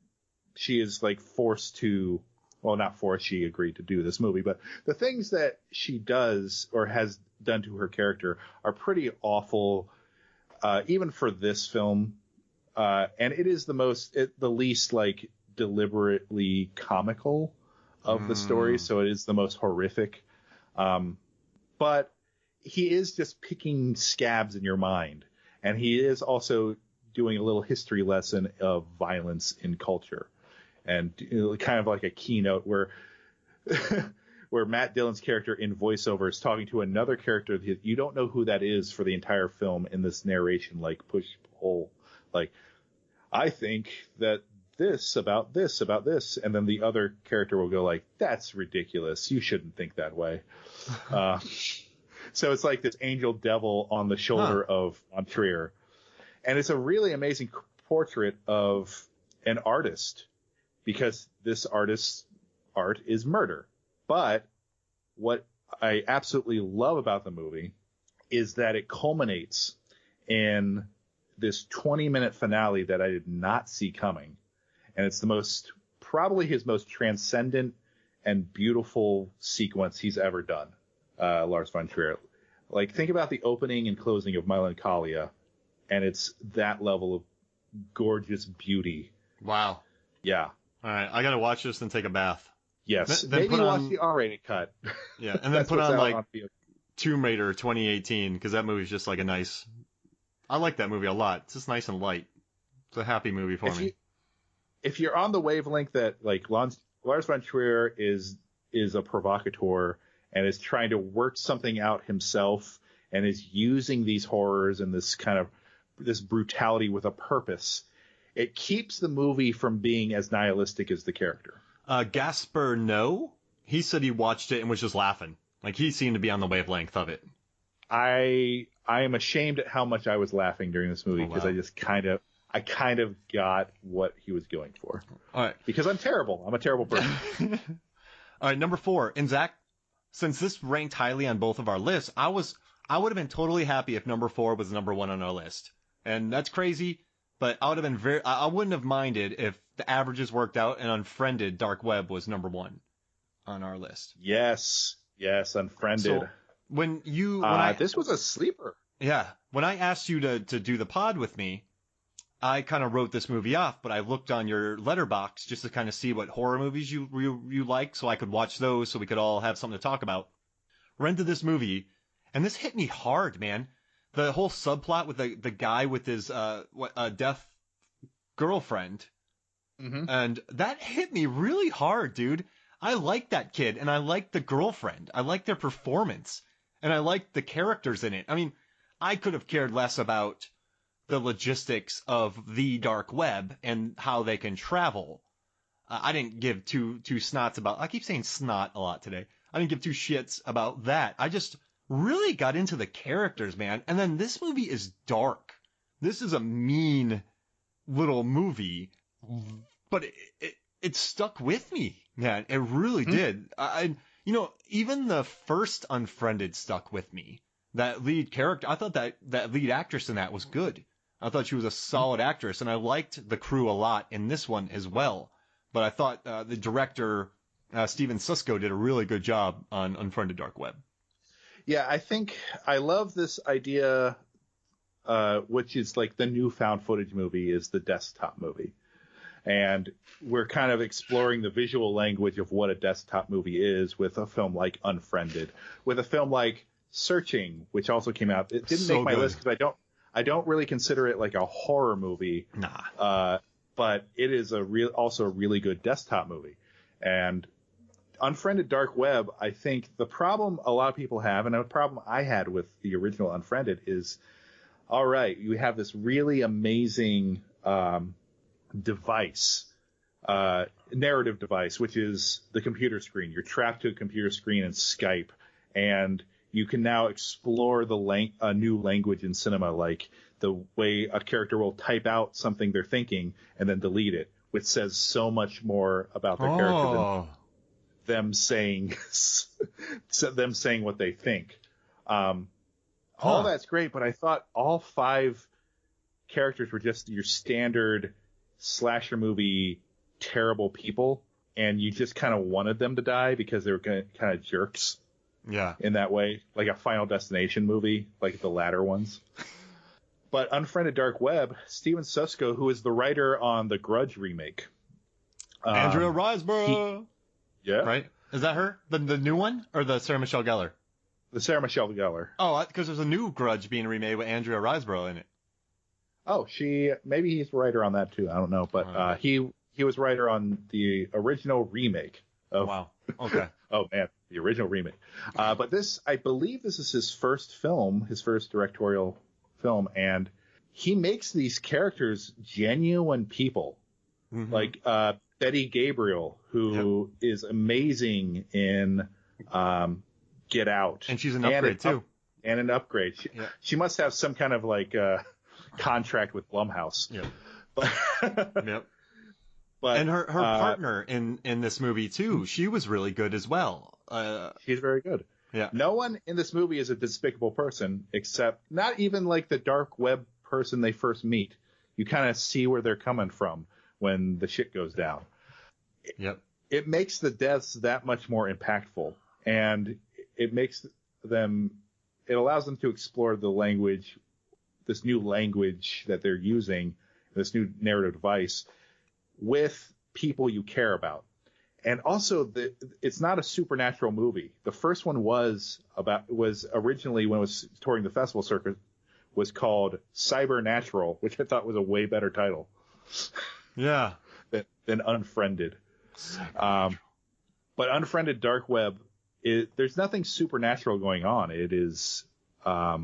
Speaker 2: she is like forced to, well, not forced, she agreed to do this movie, but the things that she does or has done to her character are pretty awful, even for this film. And it is the least like deliberately comical of the story, so it is the most horrific. But he is just picking scabs in your mind, and he is also doing a little history lesson of violence in culture, and kind of like a keynote where where Matt Dillon's character in voiceover is talking to another character that you don't know who that is for the entire film in this narration, like push pull, like I think that this about this about this, and then the other character will go like, that's ridiculous, you shouldn't think that way. So it's like this angel devil on the shoulder of Von Trier, And it's a really amazing portrait of an artist, because this artist's art is murder. But what I absolutely love about the movie is that it culminates in this 20-minute finale that I did not see coming. And it's probably his most transcendent and beautiful sequence he's ever done, Lars von Trier. Like, think about the opening and closing of Melancholia, and it's that level of gorgeous beauty.
Speaker 1: Wow.
Speaker 2: Yeah.
Speaker 1: All right, I gotta watch this and take a bath.
Speaker 2: Yes.
Speaker 1: Then
Speaker 2: maybe watch the R-rated cut.
Speaker 1: Yeah, and then put on like Tomb Raider 2018, because that movie's just like a nice. I like that movie a lot. It's just nice and light. It's a happy movie for me.
Speaker 2: If you're on the wavelength that like Lars von Trier is a provocateur and is trying to work something out himself and is using these horrors and this brutality with a purpose, it keeps the movie from being as nihilistic as the character.
Speaker 1: Gasper, no. He said he watched it and was just laughing. Like, he seemed to be on the wavelength of it. I
Speaker 2: am ashamed at how much I was laughing during this movie, because I just kind of got what he was going for.
Speaker 1: All right.
Speaker 2: Because I'm terrible. I'm a terrible person.
Speaker 1: All right, number 4. And Zach, since this ranked highly on both of our lists, I would have been totally happy if number 4 was number 1 on our list. And that's crazy, but I wouldn't have minded if the averages worked out and Unfriended Dark Web was number 1 on our list.
Speaker 2: Yes, Unfriended.
Speaker 1: So
Speaker 2: this was a sleeper.
Speaker 1: Yeah. When I asked you to do the pod with me, I kind of wrote this movie off, but I looked on your letterbox just to kind of see what horror movies you like, so I could watch those, so we could all have something to talk about. Rented this movie, and this hit me hard, man. The whole subplot with the guy with his deaf girlfriend, and that hit me really hard, dude. I like that kid, and I like the girlfriend. I like their performance, and I like the characters in it. I mean, I could have cared less about the logistics of the dark web and how they can travel. I didn't give two snots about. I keep saying snot a lot today. I didn't give two shits about that. I just really got into the characters, man. And then this movie is dark. This is a mean little movie, but it stuck with me, man. It really did. Even the first Unfriended stuck with me. That lead character, I thought that lead actress in that was good. I thought she was a solid actress, and I liked the crew a lot in this one as well. But I thought the director, Steven Susko, did a really good job on Unfriended Dark Web.
Speaker 2: Yeah, I think I love this idea, which is like the new found footage movie is the desktop movie. And we're kind of exploring the visual language of what a desktop movie is with a film like Unfriended, with a film like Searching, which also came out. It didn't make my list because I don't really consider it like a horror movie.
Speaker 1: Nah.
Speaker 2: But it is also a really good desktop movie. And Unfriended Dark Web, I think the problem a lot of people have, and a problem I had with the original Unfriended is, all right, you have this really amazing device, narrative device, which is the computer screen. You're trapped to a computer screen in Skype, and you can now explore a new language in cinema, like the way a character will type out something they're thinking and then delete it, which says so much more about their character than them saying what they think. All that's great, but I thought all 5 characters were just your standard slasher movie terrible people, and you just kind of wanted them to die because they were kind of jerks.
Speaker 1: Yeah.
Speaker 2: In that way, like a Final Destination movie, like the latter ones. But Unfriended Dark Web, Steven Susko, who is the writer on the Grudge remake.
Speaker 1: Andrea Riseborough.
Speaker 2: Yeah.
Speaker 1: Right? Is that her? The new one? Or the Sarah Michelle Gellar?
Speaker 2: The Sarah Michelle Gellar.
Speaker 1: Oh, because there's a new Grudge being remade with Andrea Riseborough in it.
Speaker 2: Oh, maybe he's the writer on that too. I don't know. But he was writer on the original remake.
Speaker 1: Wow. Okay.
Speaker 2: Oh, man. The original remake. But I believe this is his first directorial film, and he makes these characters genuine people. Mm-hmm. Like Betty Gabriel, who is amazing in Get Out.
Speaker 1: And she's an upgrade, too.
Speaker 2: And an upgrade. She must have some kind of like contract with Blumhouse.
Speaker 1: Yep.
Speaker 2: But,
Speaker 1: Yep.
Speaker 2: But,
Speaker 1: and her partner in this movie too, she was really good as well.
Speaker 2: She's very good.
Speaker 1: Yeah.
Speaker 2: No one in this movie is a despicable person, except not even like the dark web person they first meet. You kind of see where they're coming from when the shit goes down.
Speaker 1: Yep.
Speaker 2: It makes the deaths that much more impactful, and it allows them to explore the language, this new language that they're using, this new narrative device, with people you care about. And also, it's not a supernatural movie. The first one was originally, when it was touring the festival circuit, was called Cybernatural, which I thought was a way better title.
Speaker 1: Yeah.
Speaker 2: than Unfriended. But Unfriended Dark Web, there's nothing supernatural going on. It is a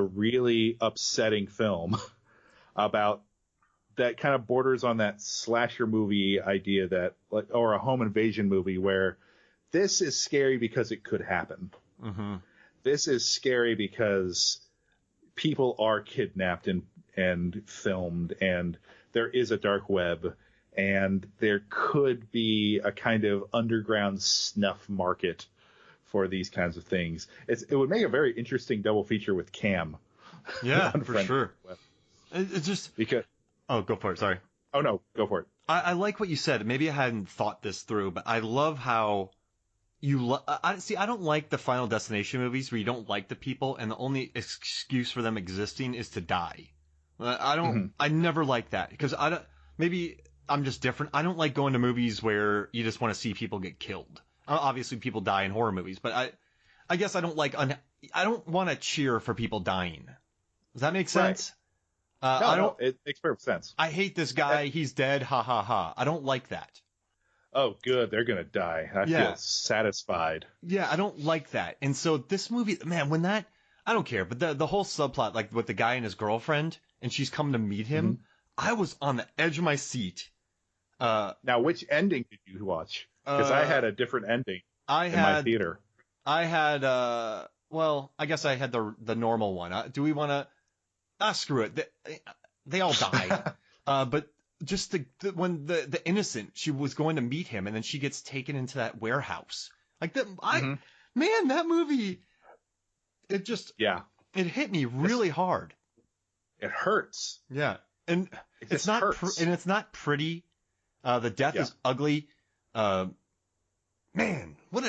Speaker 2: really upsetting film about that kind of borders on that slasher movie idea or a home invasion movie where this is scary because it could happen.
Speaker 1: Mm-hmm.
Speaker 2: This is scary because people are kidnapped and filmed, and there is a dark web, and there could be a kind of underground snuff market for these kinds of things. It would make a very interesting double feature with Cam.
Speaker 1: Yeah, for sure. It's just because. Oh, go for it. Sorry.
Speaker 2: Oh no, go for it.
Speaker 1: I like what you said. Maybe I hadn't thought this through, but I love how I don't like the Final Destination movies where you don't like the people and the only excuse for them existing is to die. I never like that because maybe I'm just different. I don't like going to movies where you just want to see people get killed. Obviously people die in horror movies, but I guess I don't I don't want to cheer for people dying. Does that make sense?
Speaker 2: Right. It makes perfect sense.
Speaker 1: I hate this guy. He's dead. Ha ha ha. I don't like that.
Speaker 2: Oh, good. They're going to die. I feel satisfied.
Speaker 1: Yeah, I don't like that. And so this movie, man, I don't care. But the whole subplot, like with the guy and his girlfriend, and she's come to meet him, I was on the edge of my seat.
Speaker 2: Now, which ending did you watch? Because I had a different ending in my theater.
Speaker 1: I had, well, I guess I had the normal one. Do we want to... screw it. They all die. But just when the innocent, she was going to meet him, and then she gets taken into that warehouse. Like man, that movie, it just, it hit me really hard.
Speaker 2: It hurts.
Speaker 1: Yeah. And it's not pretty. The death is ugly. Man, what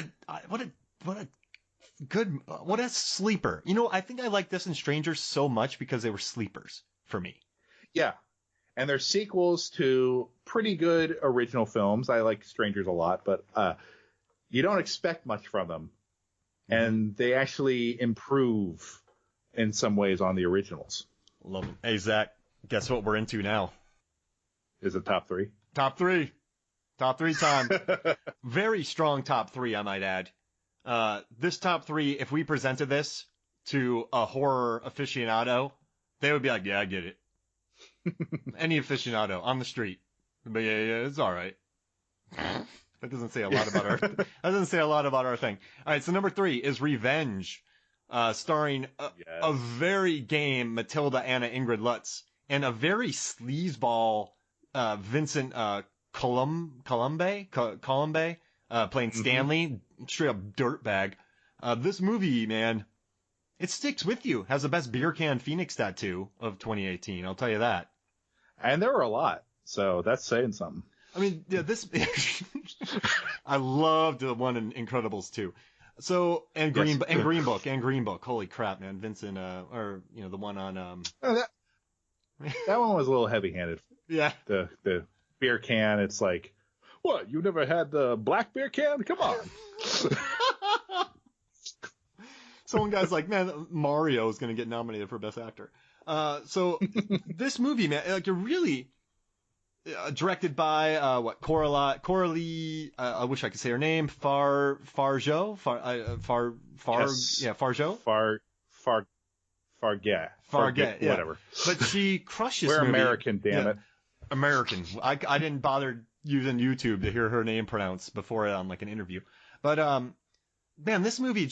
Speaker 1: a sleeper. You know, I think I like this and Strangers so much because they were sleepers for me.
Speaker 2: Yeah. And they're sequels to pretty good original films. I like Strangers a lot, but you don't expect much from them. And they actually improve in some ways on the originals.
Speaker 1: Love them. Hey, Zach, guess what we're into now?
Speaker 2: Is it top three?
Speaker 1: Top three. Top three time. Very strong top three, I might add. This top three, if we presented this to a horror aficionado, they would be like, yeah, I get it. Any aficionado on the street. But yeah, it's all right. That doesn't say a lot about our thing. All right, so number 3 is Revenge, starring a very game Matilda Anna Ingrid Lutz and a very sleazeball Vincent Colombe playing Stanley, straight up dirtbag. This movie, man, it sticks with you. Has the best beer can Phoenix tattoo of 2018. I'll tell you that.
Speaker 2: And there were a lot, so that's saying something.
Speaker 1: I mean, yeah, this. I loved the one in Incredibles 2. So Green Book. Holy crap, man! Vincent, or the one on.
Speaker 2: That one was a little heavy-handed.
Speaker 1: Yeah.
Speaker 2: The beer can. It's like, what? You never had the black beer can? Come on.
Speaker 1: So one guy's like, man, Mario is going to get nominated for Best Actor. So this movie, man, like you're really directed by Coralie. I wish I could say her name. Fargeau. Farget.
Speaker 2: Whatever.
Speaker 1: But she crushes.
Speaker 2: We're
Speaker 1: movie.
Speaker 2: American, damn it.
Speaker 1: American. I didn't bother using YouTube to hear her name pronounced before on like an interview. But man, this movie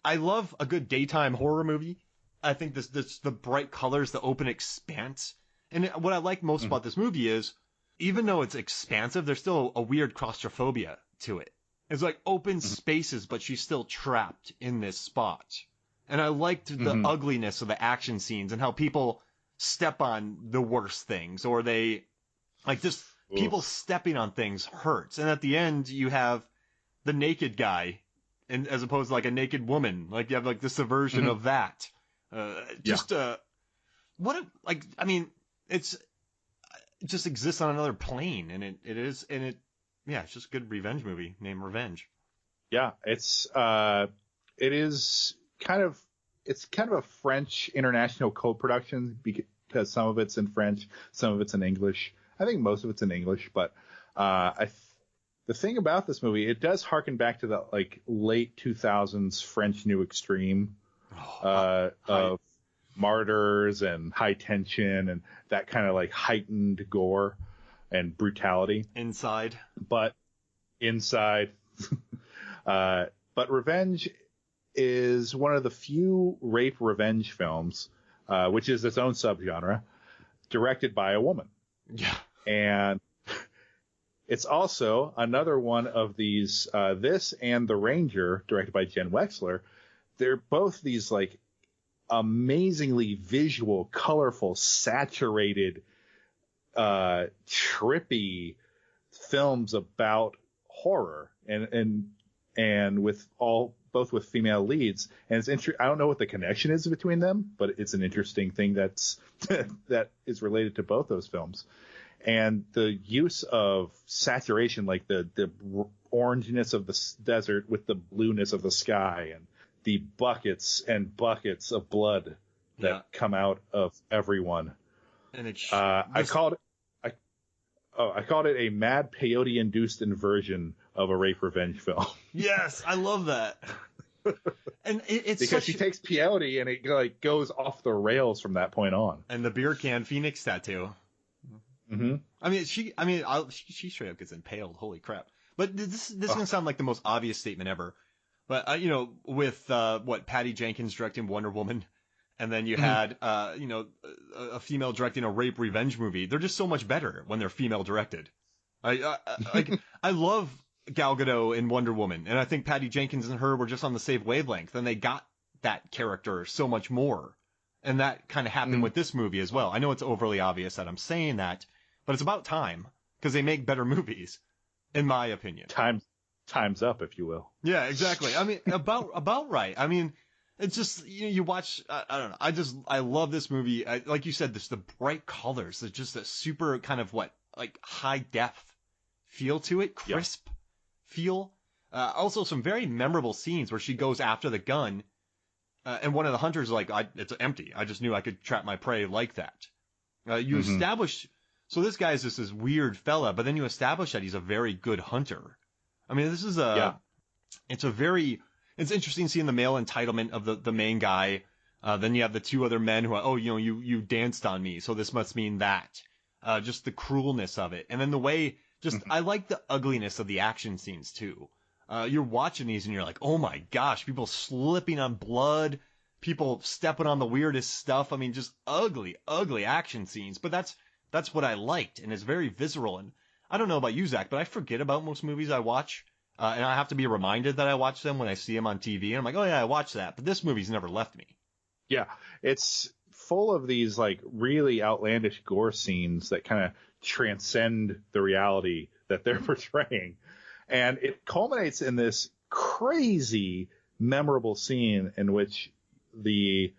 Speaker 1: I love a good daytime horror movie. I think this the bright colors, the open expanse. And what I like most about this movie is, even though it's expansive, there's still a weird claustrophobia to it. It's like open spaces, but she's still trapped in this spot. And I liked the ugliness of the action scenes and how people step on the worst things, or they, like, just people stepping on things hurts. And at the end, you have the naked guy, and as opposed to like a naked woman. Like, you have like the subversion of that. It just exists on another plane, and it's just a good revenge movie named Revenge.
Speaker 2: Yeah, it is kind of a French international co-production because some of it's in French, some of it's in English. I think most of it's in English, but the thing about this movie, it does harken back to the like late 2000s French New Extreme of martyrs and high tension and that kind of like heightened gore and brutality. But Revenge is one of the few rape revenge films, which is its own subgenre, directed by a woman.
Speaker 1: Yeah.
Speaker 2: And it's also another one of these, this and The Ranger, directed by Jen Wexler. They're both these like amazingly visual, colorful, saturated, trippy films about horror and with both with female leads. And it's I don't know what the connection is between them, but it's an interesting thing that is related to both those films. And the use of saturation, like the orangeness of the desert with the blueness of the sky, and the buckets and buckets of blood that come out of everyone. And I called it a mad peyote-induced inversion of a rape revenge film.
Speaker 1: Yes, I love that. And it's
Speaker 2: because she takes peyote and it like goes off the rails from that point on.
Speaker 1: And the beer can Phoenix tattoo.
Speaker 2: Mm-hmm.
Speaker 1: She straight up gets impaled. Holy crap! But this is gonna sound like the most obvious statement ever. But with Patty Jenkins directing Wonder Woman, and then you had a female directing a rape revenge movie. They're just so much better when they're female directed. I love Gal Gadot in Wonder Woman, and I think Patty Jenkins and her were just on the same wavelength, and they got that character so much more. And that kind of happened with this movie as well. I know it's overly obvious that I'm saying that, but it's about time, because they make better movies, in my opinion.
Speaker 2: Time's up, if you will.
Speaker 1: Yeah, exactly. I mean, about right. I mean, it's just, you watch, I don't know. I love this movie. Like you said, the bright colors. There's just a super kind of high depth feel to it, crisp feel. Also some very memorable scenes where she goes after the gun, and one of the hunters is like, it's empty. I just knew I could trap my prey like that. You establish, so this guy is just this weird fella, but then you establish that he's a very good hunter. I mean, this is it's interesting seeing the male entitlement of the main guy. Then you have the two other men who are, you danced on me, so this must mean that. Just the cruelness of it. And then the way, I like the ugliness of the action scenes too. You're watching these and you're like, oh my gosh, people slipping on blood, people stepping on the weirdest stuff. I mean, just ugly, ugly action scenes. But that's what I liked, and it's very visceral. And I don't know about you, Zach, but I forget about most movies I watch. And I have to be reminded that I watch them when I see them on TV. And I'm like, oh yeah, I watched that. But this movie's never left me.
Speaker 2: Yeah, it's full of these like really outlandish gore scenes that kind of transcend the reality that they're portraying. And it culminates in this crazy, memorable scene in which the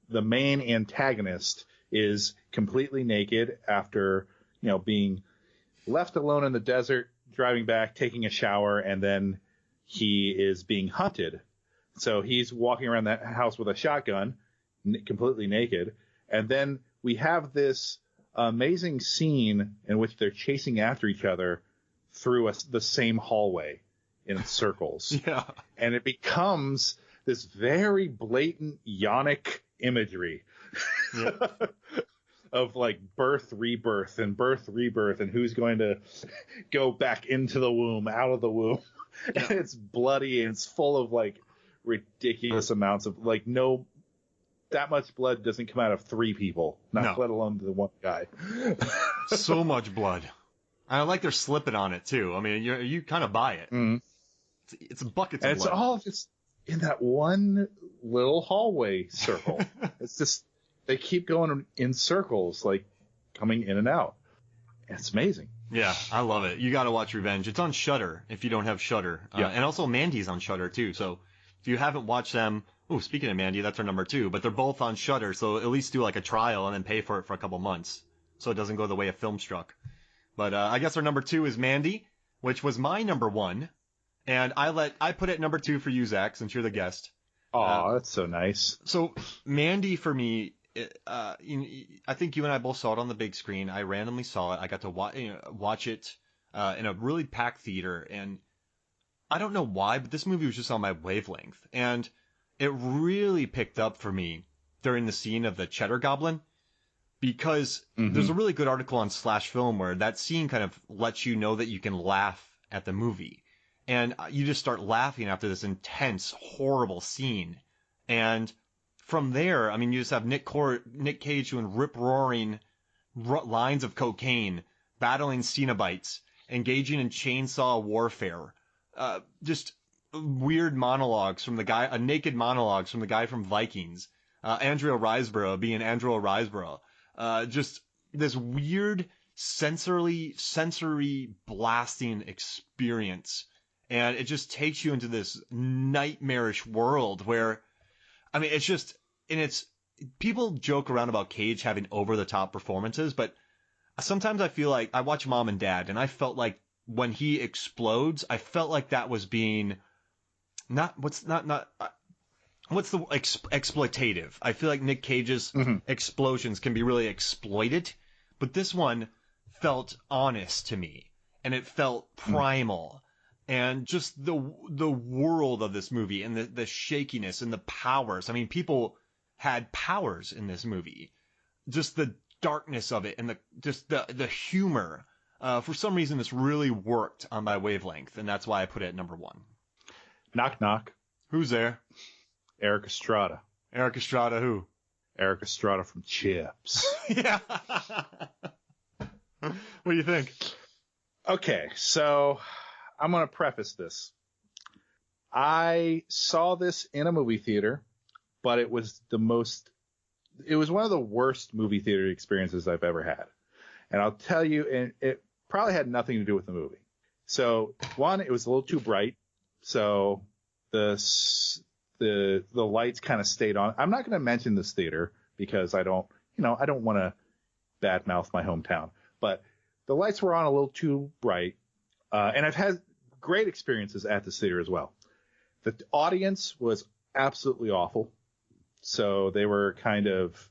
Speaker 2: main antagonist is completely naked after, being left alone in the desert, driving back, taking a shower, and then he is being hunted. So he's walking around that house with a shotgun, completely naked. And then we have this amazing scene in which they're chasing after each other through the same hallway in circles.
Speaker 1: Yeah.
Speaker 2: And it becomes this very blatant yonic imagery of like birth, rebirth, and who's going to go back into the womb, out of the womb. Yeah. And it's bloody and it's full of like ridiculous amounts of like no that much blood doesn't come out of 3 people, let alone the one guy.
Speaker 1: So much blood. I like they're slipping on it too. I mean, you kind of buy it.
Speaker 2: Mm.
Speaker 1: It's buckets
Speaker 2: and
Speaker 1: of blood.
Speaker 2: It's all just in that one little hallway circle. It's just, they keep going in circles, like coming in and out. It's amazing.
Speaker 1: Yeah, I love it. You got to watch Revenge. It's on Shudder if you don't have Shudder. And also Mandy's on Shudder too. So if you haven't watched them, speaking of Mandy, that's our number 2, but they're both on Shudder. So at least do like a trial and then pay for it for a couple months so it doesn't go the way of Filmstruck. But I guess our number 2 is Mandy, which was my number 1. And I put it number 2 for you, Zach, since you're the guest.
Speaker 2: Oh, that's so nice.
Speaker 1: So Mandy for me, I think you and I both saw it on the big screen. I randomly saw it. I got to watch it in a really packed theater, and I don't know why, but this movie was just on my wavelength, and it really picked up for me during the scene of the Cheddar Goblin, because there's a really good article on Slash Film where that scene kind of lets you know that you can laugh at the movie, and you just start laughing after this intense, horrible scene, and from there, I mean, you just have Nick Cage doing rip-roaring lines of cocaine, battling Cenobites, engaging in chainsaw warfare, just weird monologues from the guy, naked monologues from the guy from Vikings, Andrea Riseborough being Andrea Riseborough, just this weird sensory blasting experience, and it just takes you into this nightmarish world where, I mean, it's just, and it's, people joke around about Cage having over-the-top performances, but sometimes I feel like, I watch Mom and Dad, and I felt like when he explodes, I felt like that was being, exploitative. I feel like Nick Cage's explosions can be really exploited, but this one felt honest to me, and it felt primal. And just the world of this movie and the shakiness and the powers. I mean, people had powers in this movie. Just the darkness of it and the humor. For some reason, this really worked on my wavelength, and that's why I put it at number 1.
Speaker 2: Knock, knock.
Speaker 1: Who's there?
Speaker 2: Eric Estrada.
Speaker 1: Eric Estrada who?
Speaker 2: Eric Estrada from Chips.
Speaker 1: Yeah. What do you think?
Speaker 2: Okay, so I'm going to preface this. I saw this in a movie theater, but it was one of the worst movie theater experiences I've ever had. And I'll tell you, and it probably had nothing to do with the movie. So, one, it was a little too bright. So the lights kind of stayed on. I'm not going to mention this theater because I don't want to badmouth my hometown, but the lights were on a little too bright. And I've had great experiences at this theater as well. The audience was absolutely awful. So they were kind of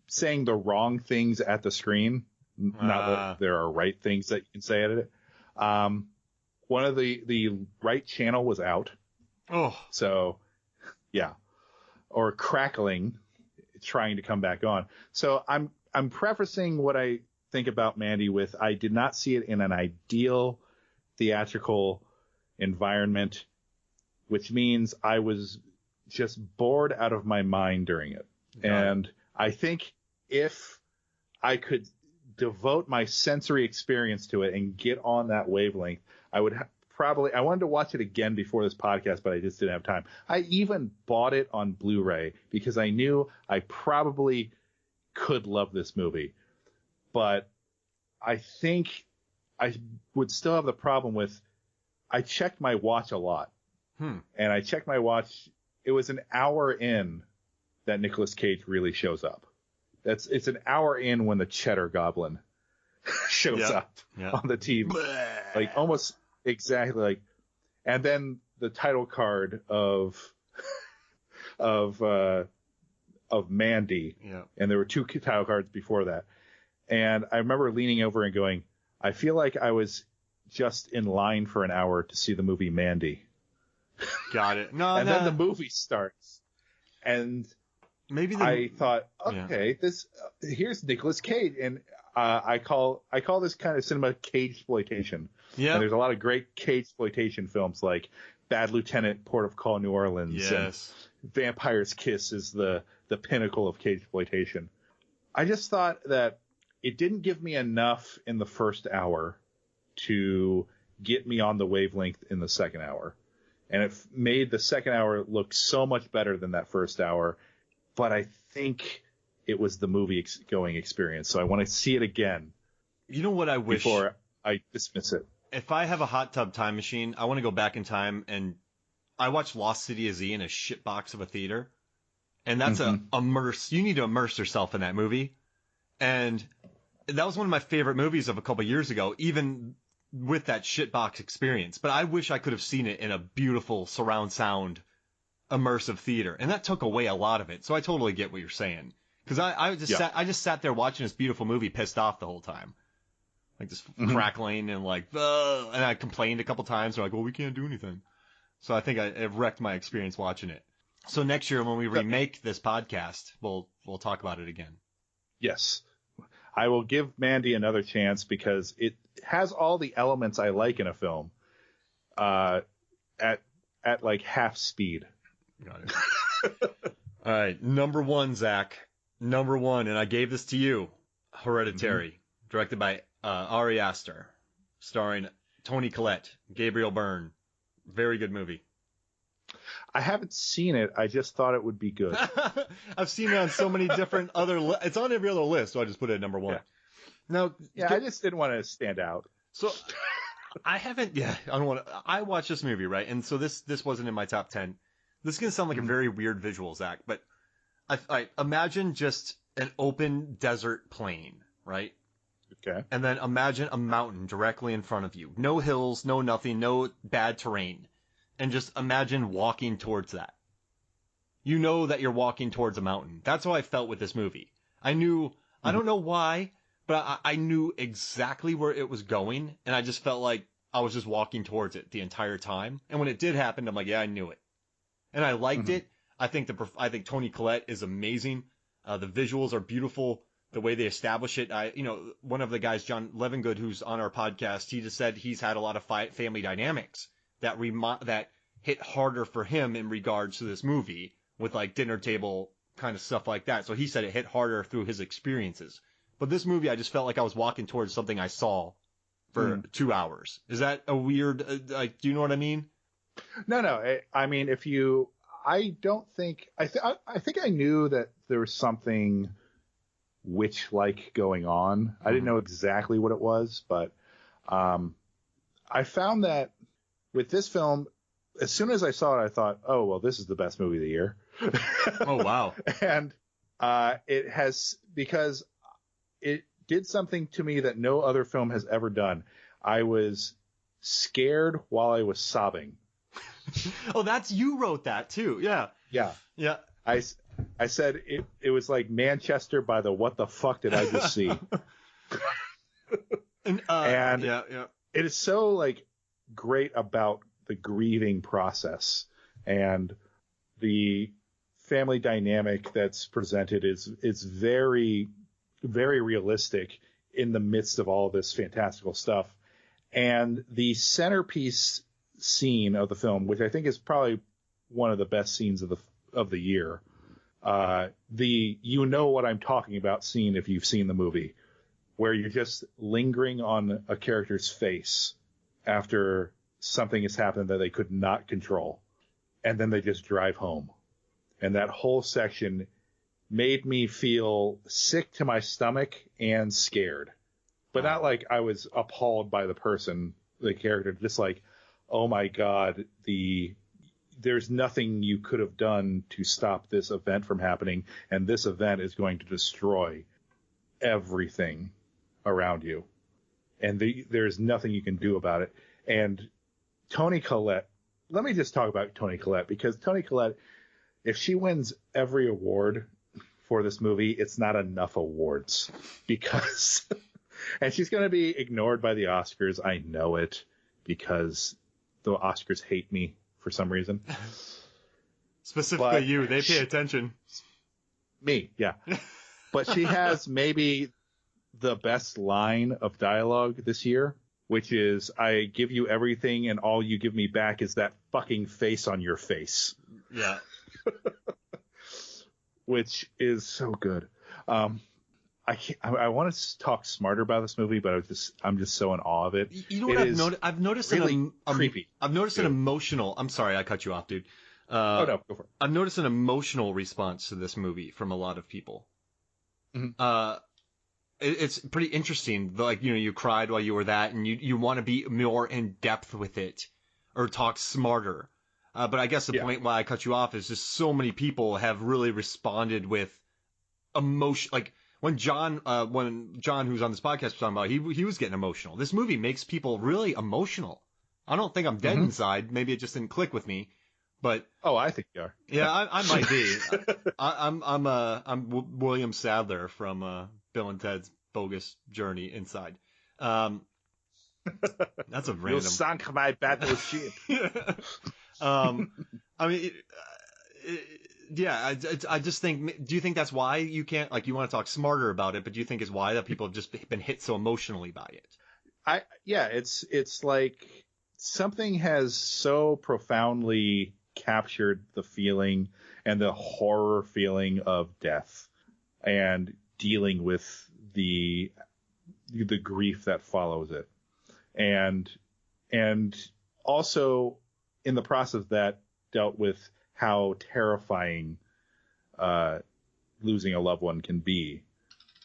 Speaker 2: saying the wrong things at the screen. Not that there are right things that you can say at it. One of the right channel was out.
Speaker 1: Oh.
Speaker 2: So, yeah. Or crackling, trying to come back on. So I'm prefacing what I think about Mandy with, I did not see it in an ideal theatrical environment, which means I was just bored out of my mind during it. And I think if I could devote my sensory experience to it and get on that wavelength, I would I wanted to watch it again before this podcast, but I just didn't have time. I even bought it on Blu-ray because I knew I probably could love this movie. But I think I would still have the problem with, I checked my watch a lot. And I checked my watch. It was an hour in that Nicolas Cage really shows up. It's an hour in when the Cheddar Goblin shows up on the TV. Like almost exactly like, and then the title card of Mandy. Yeah. And there were 2 title cards before that. And I remember leaning over and going, I feel like I was just in line for an hour to see the movie Mandy.
Speaker 1: Got it.
Speaker 2: Then the movie starts. And
Speaker 1: maybe
Speaker 2: I thought, okay, here's Nicolas Cage. And I call this kind of cinema Cage-sploitation. Yeah. And there's a lot of great Cage-sploitation films like Bad Lieutenant, Port of Call, New Orleans.
Speaker 1: Yes.
Speaker 2: And Vampire's Kiss is the the pinnacle of cageploitation. I just thought that it didn't give me enough in the first hour to get me on the wavelength in the second hour. And it made the second hour look so much better than that first hour. But I think it was the movie-going experience. So I want to see it again.
Speaker 1: You know what I wish?
Speaker 2: Before I dismiss it.
Speaker 1: If I have a hot tub time machine, I want to go back in time, and I watched Lost City of Z in a shitbox of a theater. And that's you need to immerse yourself in that movie. And that was one of my favorite movies of a couple years ago, even with that shitbox experience. But I wish I could have seen it in a beautiful surround sound immersive theater. And that took away a lot of it. So I totally get what you're saying. Because I just sat there watching this beautiful movie pissed off the whole time. Like just crackling and like, ugh, and I complained a couple times. They're like, well, we can't do anything. So I think it wrecked my experience watching it. So next year when we remake this podcast, we'll talk about it again.
Speaker 2: Yes. I will give Mandy another chance because it has all the elements I like in a film at like half speed.
Speaker 1: Got it. All right. Number 1, Zach. Number 1, and I gave this to you. Hereditary, directed by Ari Aster, starring Toni Collette, Gabriel Byrne. Very good movie.
Speaker 2: I haven't seen it. I just thought it would be good.
Speaker 1: I've seen it on so many different it's on every other list, so I just put it at number 1.
Speaker 2: Yeah.
Speaker 1: Now,
Speaker 2: I just didn't want to stand out.
Speaker 1: So I haven't. Yeah, I don't want to. I watched this movie, right? And so this wasn't in my top 10. This is gonna sound like a very weird visual, Zach, but I imagine just an open desert plain, right?
Speaker 2: Okay.
Speaker 1: And then imagine a mountain directly in front of you. No hills, no nothing, no bad terrain. And just imagine walking towards that. You know that you're walking towards a mountain. That's how I felt with this movie. I knew, I don't know why, but I knew exactly where it was going. And I just felt like I was just walking towards it the entire time. And when it did happen, I'm like, yeah, I knew it. And I liked it. I think Toni Collette is amazing. The visuals are beautiful. The way they establish it. One of the guys, John Levengood, who's on our podcast, he just said he's had a lot of family dynamics that hit harder for him in regards to this movie with like dinner table kind of stuff like that. So he said it hit harder through his experiences. But this movie, I just felt like I was walking towards something I saw for 2 hours. Is that a weird, do you know what I mean?
Speaker 2: No. I mean, I think I knew that there was something witch-like going on. I didn't know exactly what it was, but I found that with this film, as soon as I saw it, I thought, oh, well, this is the best movie of the year.
Speaker 1: Oh, wow.
Speaker 2: And it has, because it did something to me that no other film has ever done. I was scared while I was sobbing.
Speaker 1: Oh, you wrote that too. Yeah.
Speaker 2: Yeah.
Speaker 1: Yeah.
Speaker 2: I said it was like Manchester by the what the fuck did I just see? And
Speaker 1: yeah.
Speaker 2: It is so like great about the grieving process, and the family dynamic that's presented is very, very realistic in the midst of all this fantastical stuff. And the centerpiece scene of the film, which I think is probably one of the best scenes of the year, you know what I'm talking about scene if you've seen the movie, where you're just lingering on a character's face after something has happened that they could not control, and then they just drive home. And that whole section made me feel sick to my stomach and scared, but not like I was appalled by the character, just like, oh my God, there's nothing you could have done to stop this event from happening, and this event is going to destroy everything around you, and there's nothing you can do about it. And Toni Collette, let me just talk about Toni Collette, because Toni Collette, if she wins every award for this movie, it's not enough awards, because and she's going to be ignored by the Oscars. I know it, because the Oscars hate me for some reason.
Speaker 1: Specifically you. They pay attention.
Speaker 2: Me, yeah. But she has maybe the best line of dialogue this year, which is, I give you everything and all you give me back is that fucking face on your face.
Speaker 1: Yeah.
Speaker 2: which is so good. I want to talk smarter about this movie, but I'm just so in awe of it.
Speaker 1: You know what I've noticed?
Speaker 2: Really creepy.
Speaker 1: I've noticed an emotional. I'm sorry, I cut you off, dude.
Speaker 2: Oh no, go for it.
Speaker 1: I've noticed an emotional response to this movie from a lot of people.
Speaker 2: Mm-hmm.
Speaker 1: It's pretty interesting. Like, you cried while you were that, and you want to be more in depth with it, or talk smarter. But I guess the point why I cut you off is just so many people have really responded with emotion. Like when John, who's on this podcast, was talking about, he was getting emotional. This movie makes people really emotional. I don't think I'm dead inside. Maybe it just didn't click with me. But
Speaker 2: I think you are.
Speaker 1: Yeah, I might be. I'm William Sadler from Bill and Ted's Bogus Journey Inside. That's a random.
Speaker 2: You sunk my battleship.
Speaker 1: I mean, I just think. Do you think that's why you can't, like, you want to talk smarter about it, but do you think it's why that people have just been hit so emotionally by it?
Speaker 2: It's like something has so profoundly captured the feeling and the horror feeling of death and dealing with the grief that follows it, and also in the process that dealt with how terrifying losing a loved one can be,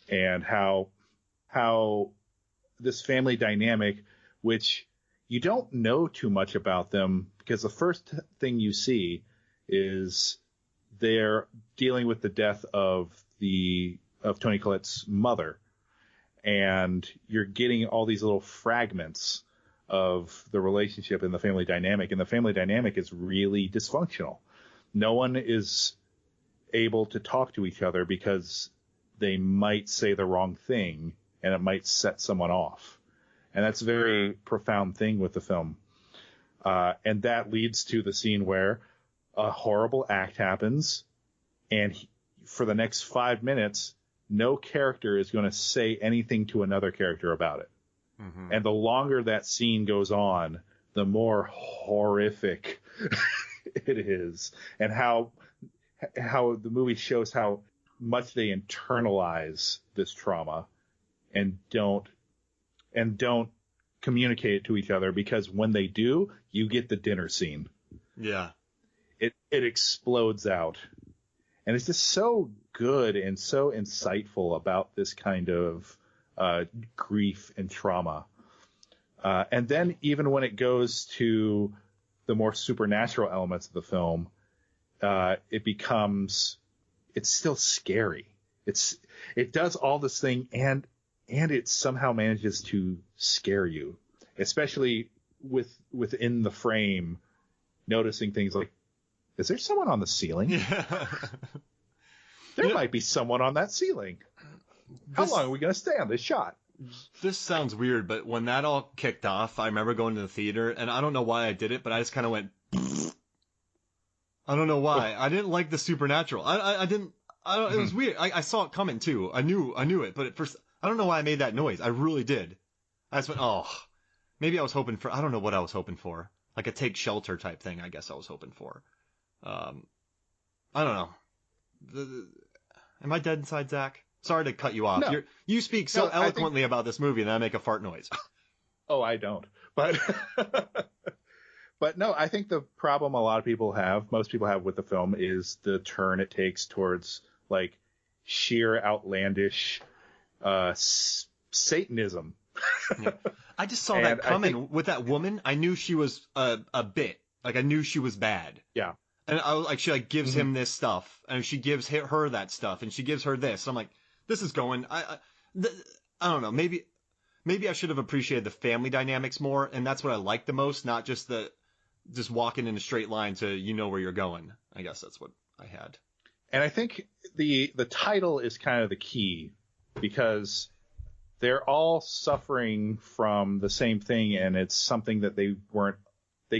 Speaker 2: and how this family dynamic, which you don't know too much about them, because the first thing you see is they're dealing with the death of Toni Collette's mother, and you're getting all these little fragments of the relationship and the family dynamic, and the family dynamic is really dysfunctional. No one is able to talk to each other because they might say the wrong thing and it might set someone off. And that's a very profound thing with the film. And that leads to the scene where a horrible act happens, and for the next 5 minutes, no character is going to say anything to another character about it. Mm-hmm. And the longer that scene goes on, the more horrific it is, and how the movie shows how much they internalize this trauma and don't communicate it to each other, because when they do, you get the dinner scene.
Speaker 1: Yeah.
Speaker 2: It explodes out. And it's just so good and so insightful about this kind of grief and trauma. And then even when it goes to the more supernatural elements of the film, it's still scary. It does all this thing, and it somehow manages to scare you, especially within the frame, noticing things like, is there someone on the ceiling?
Speaker 1: Yeah.
Speaker 2: There might be someone on that ceiling. How long are we going to stay on this shot?
Speaker 1: This sounds weird, but when that all kicked off, I remember going to the theater, and I don't know why I did it, but I just kind of went, I don't know why. I didn't like the supernatural. It was weird. I saw it coming too. I knew it, but at first, I don't know why I made that noise. I really did. I just went, maybe I was hoping for, I don't know what I was hoping for. Like a take shelter type thing, I guess I was hoping for. I don't know. Am I dead inside, Zach? Sorry to cut you off.
Speaker 2: No.
Speaker 1: You speak so eloquently about this movie, and I make a fart noise.
Speaker 2: Oh, I don't. But but no, I think the problem most people have with the film is the turn it takes towards, like, sheer outlandish Satanism.
Speaker 1: Yeah. I just saw that coming with that woman. I knew she was a bit. Like, I knew she was bad.
Speaker 2: Yeah.
Speaker 1: And she gives him this stuff, and she gives her that stuff, and she gives her this. And I'm like, this is going. I don't know. Maybe I should have appreciated the family dynamics more, and that's what I like the most, not just just walking in a straight line to where you're going. I guess that's what I had.
Speaker 2: And I think the title is kind of the key, because they're all suffering from the same thing, and it's something that they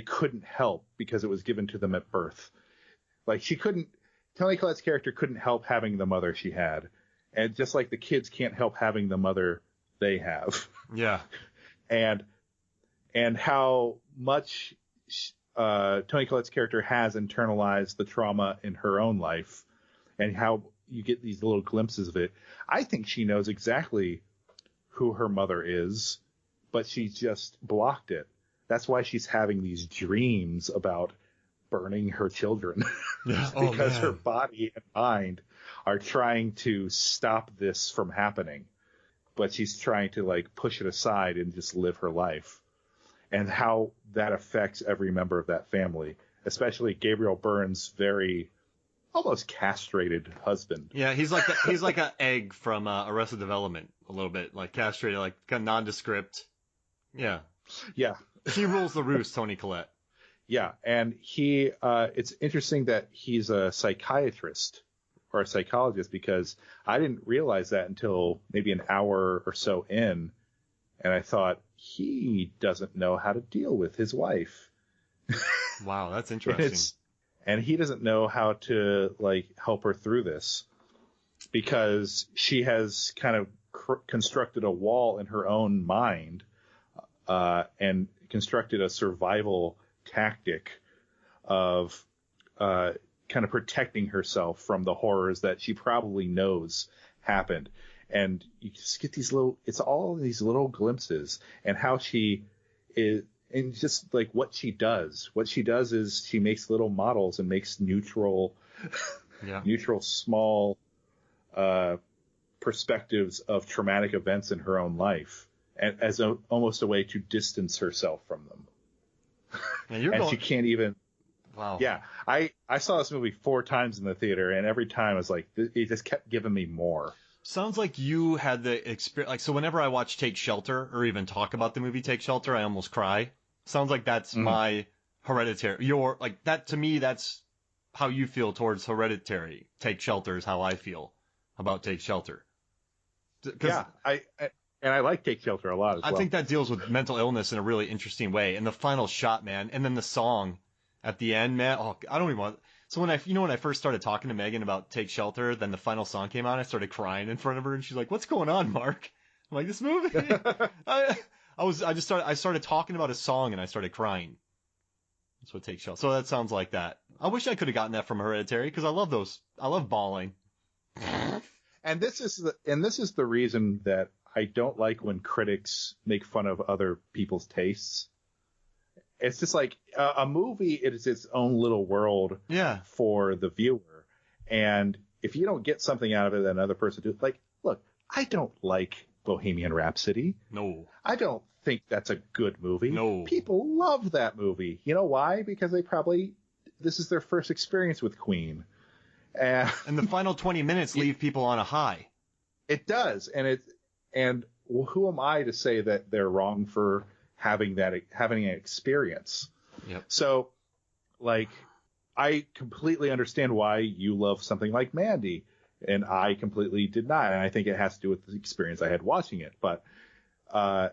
Speaker 2: couldn't help because it was given to them at birth. Like, Toni Collette's character couldn't help having the mother she had. And just like the kids can't help having the mother they have.
Speaker 1: Yeah.
Speaker 2: And how much Toni Collette's character has internalized the trauma in her own life, and how you get these little glimpses of it. I think she knows exactly who her mother is, but she just blocked it. That's why she's having these dreams about burning her children.
Speaker 1: Yeah.
Speaker 2: Because her body and mind are trying to stop this from happening. But she's trying to like push it aside and just live her life. And how that affects every member of that family, especially Gabriel Byrne's very almost castrated husband.
Speaker 1: Yeah, he's like an egg from Arrested Development, a little bit like castrated, like kind of nondescript. Yeah.
Speaker 2: Yeah.
Speaker 1: She rules the roost, Toni Collette.
Speaker 2: Yeah, and it's interesting that he's a psychiatrist or a psychologist, because I didn't realize that until maybe an hour or so in, and I thought he doesn't know how to deal with his wife.
Speaker 1: Wow, that's interesting.
Speaker 2: And he doesn't know how to like help her through this, because she has kind of constructed a wall in her own mind, and constructed a survival tactic of kind of protecting herself from the horrors that she probably knows happened. And you just get it's all these little glimpses, and how she is, and just like what she does. What she does is she makes little models and makes neutral small perspectives of traumatic events in her own life, and as almost a way to distance herself from them. And she can't even.
Speaker 1: Wow.
Speaker 2: Yeah, I saw this movie 4 times in the theater, and every time I was like, it just kept giving me more.
Speaker 1: Sounds like you had the experience. Like, so whenever I watch Take Shelter or even talk about the movie Take Shelter, I almost cry. Sounds like that's my Hereditary. That to me, that's how you feel towards Hereditary. Take Shelter is how I feel about Take Shelter.
Speaker 2: Yeah, I like Take Shelter a lot as well.
Speaker 1: I think that deals with mental illness in a really interesting way. And the final shot, man, and then the song at the end, man. Oh, I don't even want. So when I first started talking to Megan about Take Shelter, then the final song came on, I started crying in front of her, and she's like, "What's going on, Mark?" I'm like, "This movie." I started talking about a song and I started crying. That's what Take Shelter. So that sounds like that. I wish I could have gotten that from Hereditary, because I love those. I love bawling.
Speaker 2: And this is the reason that I don't like when critics make fun of other people's tastes. It's just like a movie, it is its own little world for the viewer. And if you don't get something out of it that another person does, like, look, I don't like Bohemian Rhapsody.
Speaker 1: No.
Speaker 2: I don't think that's a good movie.
Speaker 1: No.
Speaker 2: People love that movie. You know why? Because this is their first experience with Queen. And
Speaker 1: the final 20 minutes leave people on a high.
Speaker 2: It does. And who am I to say that they're wrong for having an experience?
Speaker 1: Yep.
Speaker 2: So, like, I completely understand why you love something like Mandy, and I completely did not. And I think it has to do with the experience I had watching it. But I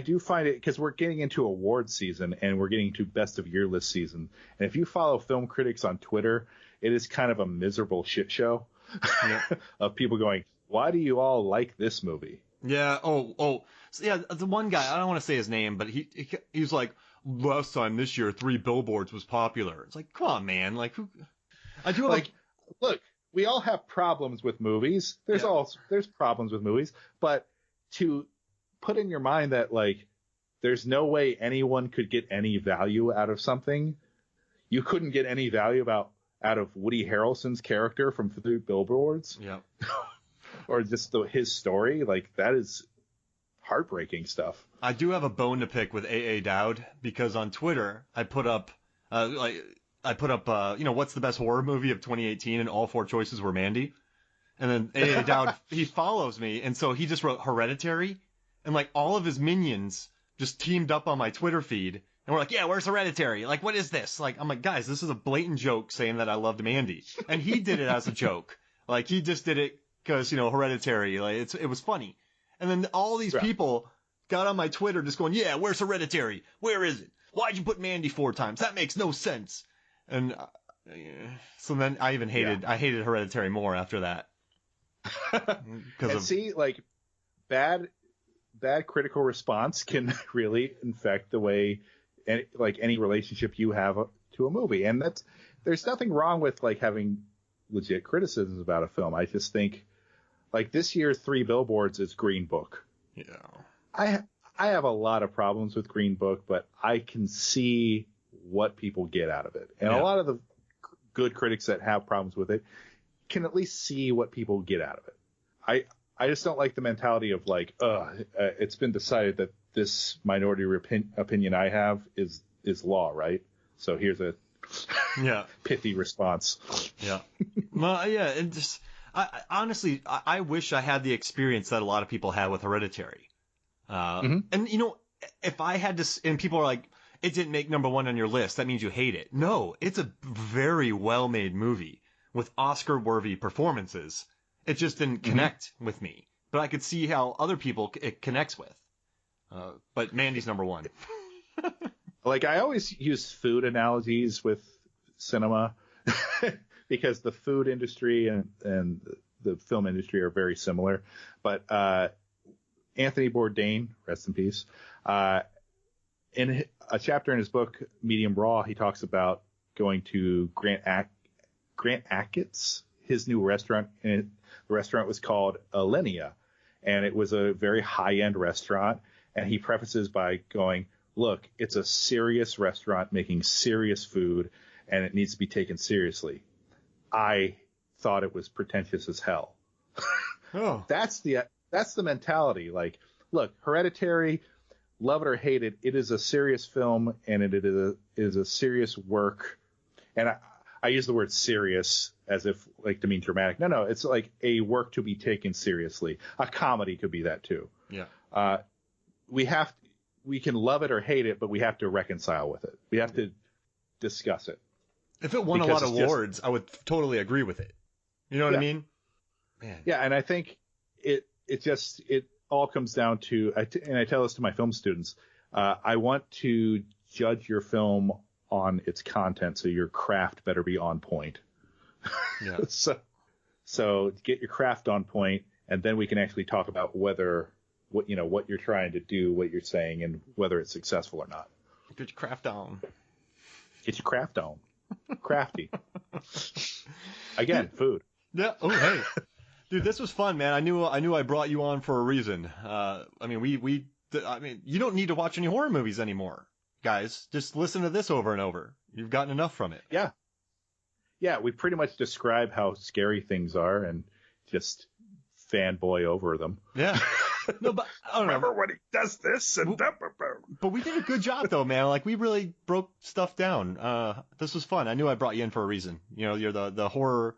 Speaker 2: do find it, because we're getting into award season and we're getting to best of year list season. And if you follow film critics on Twitter, it is kind of a miserable shit show of people going, "Why do you all like this movie?"
Speaker 1: Yeah. So, yeah. The one guy, I don't want to say his name, but he was like, "Last time this year, 3 Billboards was popular." It's like, come on, man. Like, who? I do like.
Speaker 2: Look, we all have problems with movies. There's problems with movies, but to put in your mind that, like, there's no way anyone could get any value out of something. You couldn't get any value out of Woody Harrelson's character from 3 Billboards.
Speaker 1: Yeah.
Speaker 2: Or just his story. Like, that is heartbreaking stuff.
Speaker 1: I do have a bone to pick with A.A. Dowd, because on Twitter I put up what's the best horror movie of 2018, and all 4 choices were Mandy. And then A.A. Dowd, he follows me, and so he just wrote Hereditary, and like all of his minions just teamed up on my Twitter feed, and we're like, "Yeah, where's Hereditary? Like, what is this?" Like, I'm like, "Guys, this is a blatant joke saying that I loved Mandy." And he did it as a joke. Like, he just did it because, Hereditary, like, it was funny. And then all these people got on my Twitter just going, "Yeah, where's Hereditary? Where is it? Why'd you put Mandy 4 times? That makes no sense." And so then I hated Hereditary more after that.
Speaker 2: See, like, bad critical response can really infect the way, any relationship you have to a movie. And there's nothing wrong with, like, having legit criticisms about a film. I just think, like, this year's Three Billboards is Green Book.
Speaker 1: Yeah.
Speaker 2: I have a lot of problems with Green Book, but I can see what people get out of it. And a lot of the good critics that have problems with it can at least see what people get out of it. I just don't like the mentality of like, it's been decided that this minority opinion I have is law, right? So here's a pithy response. Yeah.
Speaker 1: Well, yeah, and just honestly, I wish I had the experience that a lot of people had with Hereditary. And you know, if I had to, and people are like, it didn't make number one on your list, that means you hate it. No, it's a very well-made movie with Oscar-worthy performances. It just didn't connect with me, but I could see how other people it connects with. But Mandy's number one.
Speaker 2: Like, I always use food analogies with cinema because the food industry and the film industry are very similar. But Anthony Bourdain, rest in peace, in a chapter in his book Medium Raw, he talks about going to Grant Achatz, his new restaurant, and the restaurant was called Alinea, and it was a very high-end restaurant. And he prefaces by going, look, it's a serious restaurant making serious food, and it needs to be taken seriously. I thought it was pretentious as hell. Oh. That's the mentality. Like, look, Hereditary, love it or hate it, it is a serious film, and it is a serious work. And I use the word serious as if like to mean dramatic. No, it's like a work to be taken seriously. A comedy could be that too. Yeah. We can love it or hate it, but we have to reconcile with it. We have to discuss it.
Speaker 1: If it won a lot of awards, I would totally agree with it. You know what I mean?
Speaker 2: Man. Yeah, and I think it all comes down to, and I tell this to my film students, I want to judge your film on its content, so your craft better be on point. Yeah. So get your craft on point, and then we can actually talk about what you're trying to do, what you're saying, and whether it's successful or not.
Speaker 1: Get your craft on.
Speaker 2: Get your craft on. Crafty. Again, food.
Speaker 1: Yeah. Oh, hey. Dude, this was fun, man. I knew I brought you on for a reason. I mean, you don't need to watch any horror movies anymore, guys. Just listen to this over and over. You've gotten enough from it.
Speaker 2: Yeah. Yeah, we pretty much describe how scary things are and just fanboy over them.
Speaker 1: Yeah. No, but I don't
Speaker 2: remember when he does this and
Speaker 1: but we did a good job though, man. Like, we really broke stuff down. This was fun. I knew I brought you in for a reason. You know, you're the horror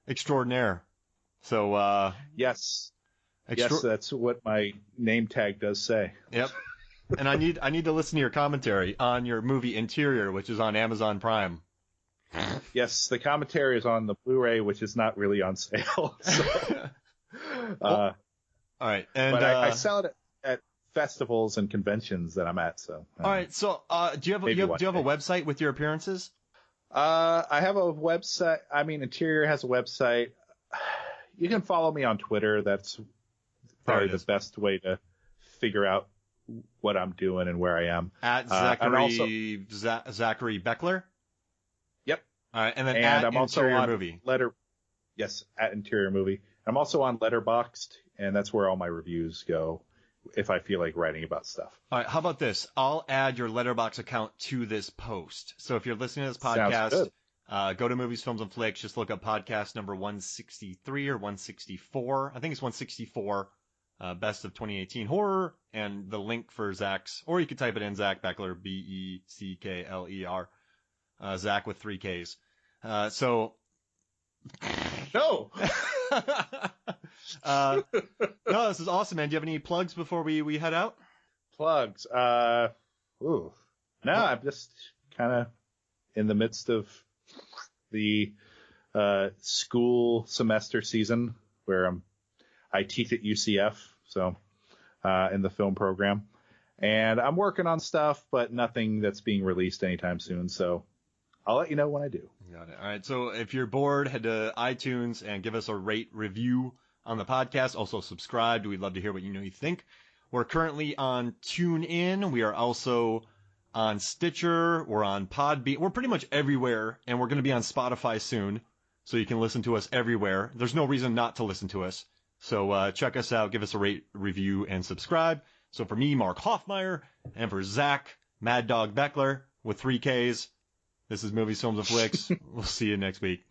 Speaker 1: extraordinaire. So
Speaker 2: yes, that's what my name tag does say.
Speaker 1: Yep. And I need to listen to your commentary on your movie Interior, which is on Amazon Prime.
Speaker 2: Yes, the commentary is on the Blu-ray, which is not really on sale. So,
Speaker 1: all right, and
Speaker 2: but I sell it at festivals and conventions that I'm at. So
Speaker 1: all right, so do you have a website with your appearances?
Speaker 2: I have a website. I mean, Interior has a website. You can follow me on Twitter. That's probably the best way to figure out what I'm doing and where I am.
Speaker 1: At Zachary Beckler.
Speaker 2: Yep.
Speaker 1: All right, and then at
Speaker 2: I'm also
Speaker 1: Interior
Speaker 2: on
Speaker 1: Movie.
Speaker 2: Yes, at Interior Movie. I'm also on Letterboxd, and that's where all my reviews go if I feel like writing about stuff.
Speaker 1: All right, how about this? I'll add your Letterboxd account to this post. So if you're listening to this podcast, go to Movies, Films, and Flicks. Just look up podcast number 163 or 164. I think it's 164, Best of 2018 Horror, and the link for Zach's, or you could type it in, Zach Beckler, Beckler, Zach with 3 Ks.
Speaker 2: No!
Speaker 1: No, this is awesome, man. Do you have any plugs before we head out?
Speaker 2: Plugs? No, I'm just kind of in the midst of the school semester season where I teach at UCF, so in the film program, and I'm working on stuff, but nothing that's being released anytime soon. So I'll let you know when I do.
Speaker 1: Got it. All right. So if you're bored, head to iTunes and give us a rate review on the podcast. Also subscribe. We'd love to hear what you think. We're currently on TuneIn. We are also on Stitcher. We're on Podbean. We're pretty much everywhere, and we're going to be on Spotify soon. so you can listen to us everywhere. There's no reason not to listen to us. So check us out, give us a rate, review, and subscribe. So for me, Mark Hoffmeyer, and for Zach, Mad Dog Beckler, with 3 Ks, this is Movies, Films, and Flicks. We'll see you next week.